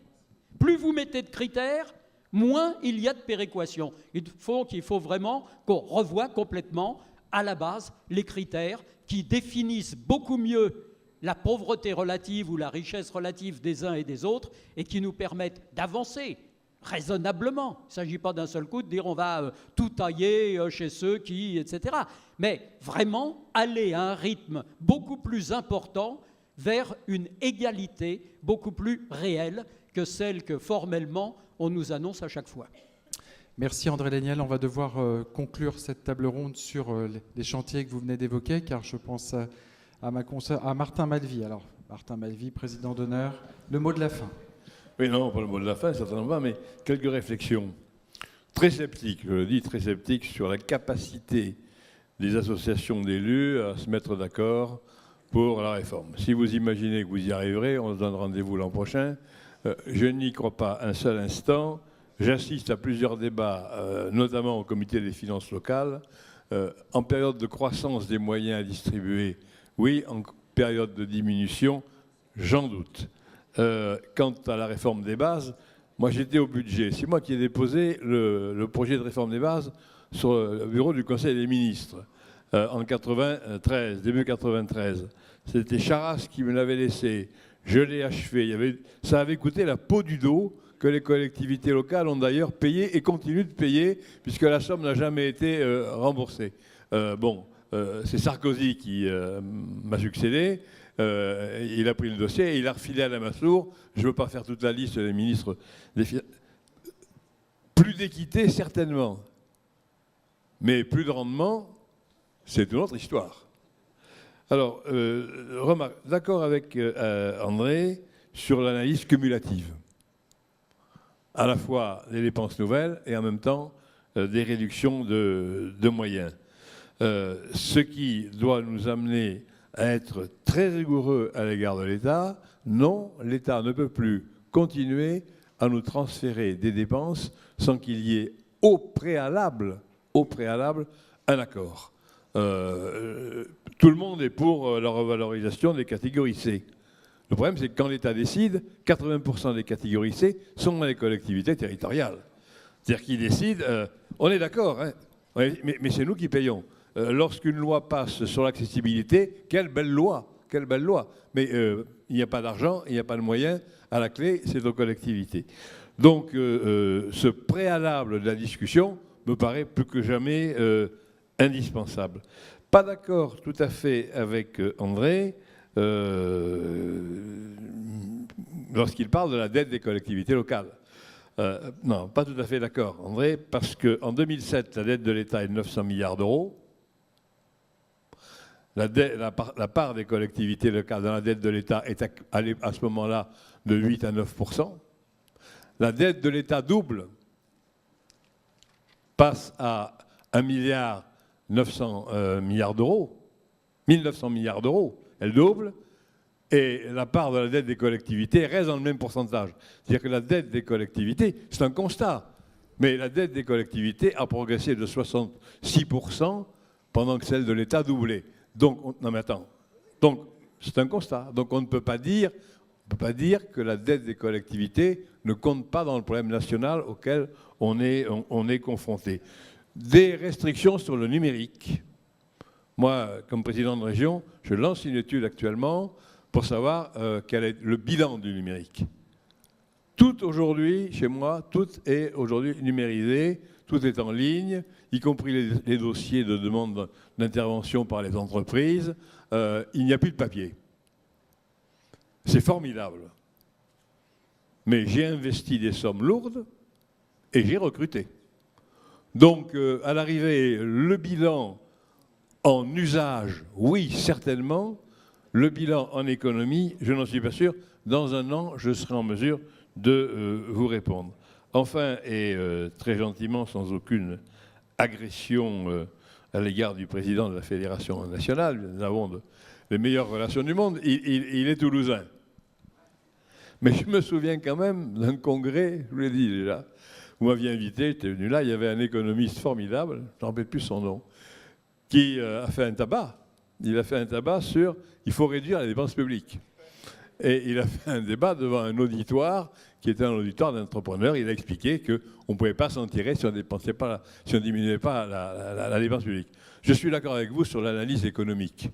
Plus vous mettez de critères, moins il y a de péréquation. Il faut vraiment qu'on revoie complètement à la base les critères qui définissent beaucoup mieux la pauvreté relative ou la richesse relative des uns et des autres et qui nous permettent d'avancer raisonnablement. Il ne s'agit pas d'un seul coup de dire on va tout tailler chez ceux qui, etc. Mais vraiment aller à un rythme beaucoup plus important vers une égalité beaucoup plus réelle que celle que formellement on nous annonce à chaque fois. Merci André Léniel. On va devoir conclure cette table ronde sur les chantiers que vous venez d'évoquer, car je pense à Martin Malvy. Alors, Martin Malvy, président d'honneur, le mot de la fin. Oui, non, pas le mot de la fin, certainement pas, mais quelques réflexions. Très sceptiques, je le dis, très sceptiques sur la capacité des associations d'élus à se mettre d'accord pour la réforme. Si vous imaginez que vous y arriverez, on se donne rendez-vous l'an prochain. Je n'y crois pas un seul instant. J'assiste à plusieurs débats, notamment au comité des finances locales. En période de croissance des moyens à distribuer, oui. En période de diminution, j'en doute. Quant à la réforme des bases, moi j'étais au budget. C'est moi qui ai déposé le projet de réforme des bases sur le bureau du Conseil des ministres en 93, début 93. C'était Charras qui me l'avait laissé. Je l'ai achevé. Ça avait coûté la peau du dos, que les collectivités locales ont d'ailleurs payé et continuent de payer, puisque la somme n'a jamais été remboursée. C'est Sarkozy qui m'a succédé. Il a pris le dossier et il a refilé à Lamassoure. Je ne veux pas faire toute la liste des ministres des Finances. Plus d'équité, certainement. Mais plus de rendement, c'est une autre histoire. Alors, remarque, d'accord avec André sur l'analyse cumulative. À la fois des dépenses nouvelles et en même temps des réductions de moyens. Ce qui doit nous amener à être très rigoureux à l'égard de l'État. Non, l'État ne peut plus continuer à nous transférer des dépenses sans qu'il y ait au préalable un accord. Tout le monde est pour la revalorisation des catégories C. Le problème, c'est que quand l'État décide, 80% des catégories C sont dans les collectivités territoriales. C'est-à-dire qu'ils décident, on est d'accord, hein, mais c'est nous qui payons. Lorsqu'une loi passe sur l'accessibilité, quelle belle loi, quelle belle loi. Mais il n'y a pas d'argent, il n'y a pas de moyens. À la clé, c'est aux collectivités. Donc, ce préalable de la discussion me paraît plus que jamais indispensable. Pas d'accord tout à fait avec André lorsqu'il parle de la dette des collectivités locales. Non, pas tout à fait d'accord, André, parce qu'en 2007, la dette de l'État est de 900 milliards d'euros. La part des collectivités locales dans la dette de l'État est allée à ce moment-là de 8 à 9%. La dette de l'État double, passe à 1 milliard 900 milliards d'euros, 1900 milliards d'euros, elle double, et la part de la dette des collectivités reste dans le même pourcentage. C'est-à-dire que la dette des collectivités, c'est un constat, mais la dette des collectivités a progressé de 66% pendant que celle de l'État doublait. Donc, non mais attends, donc c'est un constat. Donc on ne peut pas dire que la dette des collectivités ne compte pas dans le problème national auquel on est confronté. Des restrictions sur le numérique. Moi, comme président de région, je lance une étude actuellement pour savoir quel est le bilan du numérique. Tout aujourd'hui, chez moi, tout est aujourd'hui numérisé, tout est en ligne, y compris les dossiers de demande d'intervention par les entreprises. Il n'y a plus de papier. C'est formidable. Mais j'ai investi des sommes lourdes et j'ai recruté. Donc, à l'arrivée, le bilan en usage, oui, certainement. Le bilan en économie, je n'en suis pas sûr. Dans un an, je serai en mesure de vous répondre. Enfin, et très gentiment, sans aucune agression à l'égard du président de la Fédération nationale, nous avons les meilleures relations du monde, il est toulousain. Mais je me souviens quand même d'un congrès, je vous l'ai dit déjà, vous m'aviez invité, j'étais venu là, il y avait un économiste formidable, je ne me rappelle plus son nom, qui a fait un tabac. Il a fait un tabac sur « il faut réduire les dépenses publiques ». Et il a fait un débat devant un auditoire qui était un auditoire d'entrepreneurs. Il a expliqué qu'on ne pouvait pas s'en tirer si on ne diminuait pas la dépense publique. Je suis d'accord avec vous sur l'analyse économique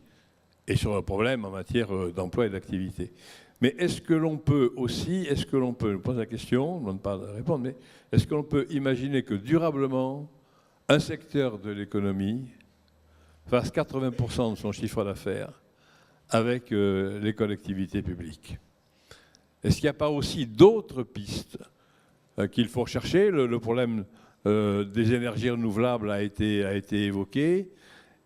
et sur le problème en matière d'emploi et d'activité. Mais est-ce que l'on peut aussi, je me pose la question, je ne demande pas de répondre, mais est-ce que l'on peut imaginer que durablement, un secteur de l'économie fasse 80% de son chiffre d'affaires avec les collectivités publiques? Est-ce qu'il n'y a pas aussi d'autres pistes qu'il faut chercher? Le problème des énergies renouvelables a été évoqué.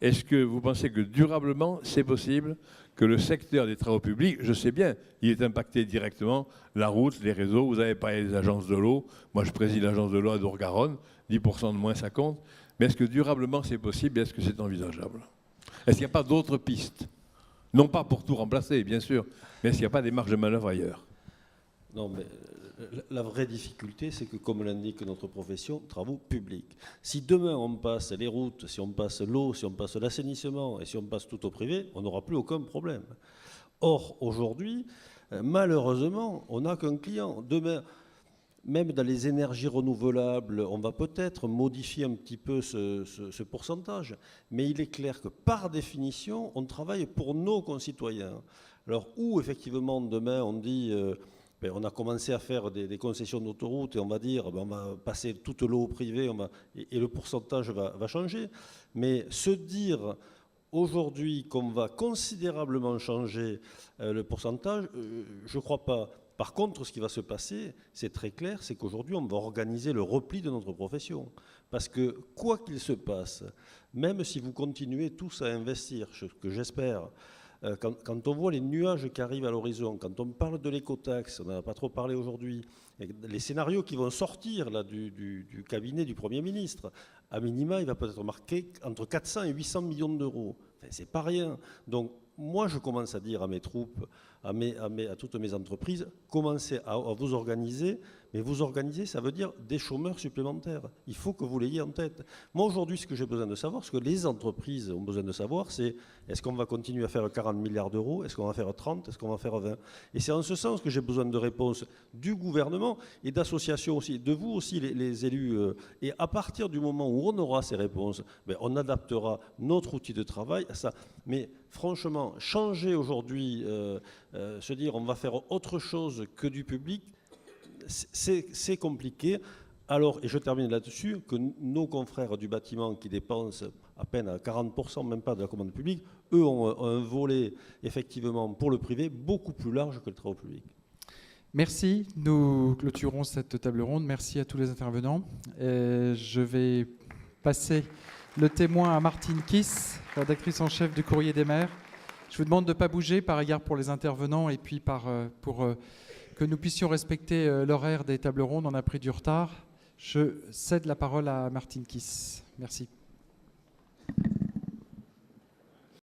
Est-ce que vous pensez que durablement, c'est possible que le secteur des travaux publics, je sais bien, il est impacté directement, la route, les réseaux, vous avez parlé des agences de l'eau, moi je préside l'agence de l'eau à Dour-Garonne, 10% de moins ça compte, mais est-ce que durablement c'est possible et est-ce que c'est envisageable? Est-ce qu'il n'y a pas d'autres pistes? Non pas pour tout remplacer, bien sûr, mais est-ce qu'il n'y a pas des marges de manœuvre ailleurs? Non, mais la vraie difficulté, c'est que, comme l'indique notre profession, travaux publics. Si demain on passe les routes, si on passe l'eau, si on passe l'assainissement et si on passe tout au privé, on n'aura plus aucun problème. Or, aujourd'hui, malheureusement, on n'a qu'un client. Demain, même dans les énergies renouvelables, on va peut-être modifier un petit peu ce pourcentage, mais il est clair que par définition, on travaille pour nos concitoyens. Alors où effectivement demain on dit, on a commencé à faire des concessions d'autoroute et on va dire, on va passer toute l'eau au privé, et le pourcentage va changer, mais se dire aujourd'hui qu'on va considérablement changer le pourcentage, je ne crois pas. Par contre, ce qui va se passer, c'est très clair, c'est qu'aujourd'hui, on va organiser le repli de notre profession. Parce que, quoi qu'il se passe, même si vous continuez tous à investir, ce que j'espère, quand on voit les nuages qui arrivent à l'horizon, quand on parle de l'écotaxe, on n'en a pas trop parlé aujourd'hui, les scénarios qui vont sortir là, du cabinet du Premier ministre, à minima, il va peut-être marquer entre 400 et 800 millions d'euros. Enfin, c'est pas rien. Donc, moi, je commence à dire à mes troupes, à toutes mes entreprises, commencez à vous organiser, mais vous organiser, ça veut dire des chômeurs supplémentaires. Il faut que vous l'ayez en tête. Moi, aujourd'hui, ce que j'ai besoin de savoir, ce que les entreprises ont besoin de savoir, c'est est-ce qu'on va continuer à faire 40 milliards d'euros, est-ce qu'on va faire 30, est-ce qu'on va faire 20 ? Et c'est en ce sens que j'ai besoin de réponses du gouvernement et d'associations aussi, de vous aussi, les élus. Et à partir du moment où on aura ces réponses, on adaptera notre outil de travail à ça. Mais franchement, changer aujourd'hui, se dire on va faire autre chose que du public, c'est compliqué. Alors, et je termine là-dessus, que nos confrères du bâtiment qui dépensent à peine à 40%, même pas de la commande publique, eux ont un volet, effectivement, pour le privé, beaucoup plus large que le travaux public. Merci. Nous clôturons cette table ronde. Merci à tous les intervenants. Je vais passer le témoin à Martine Kiss, rédactrice en chef du Courrier des maires. Je vous demande de ne pas bouger par égard pour les intervenants et puis pour que nous puissions respecter l'horaire des tables rondes. On a pris du retard. Je cède la parole à Martine Kiss. Merci.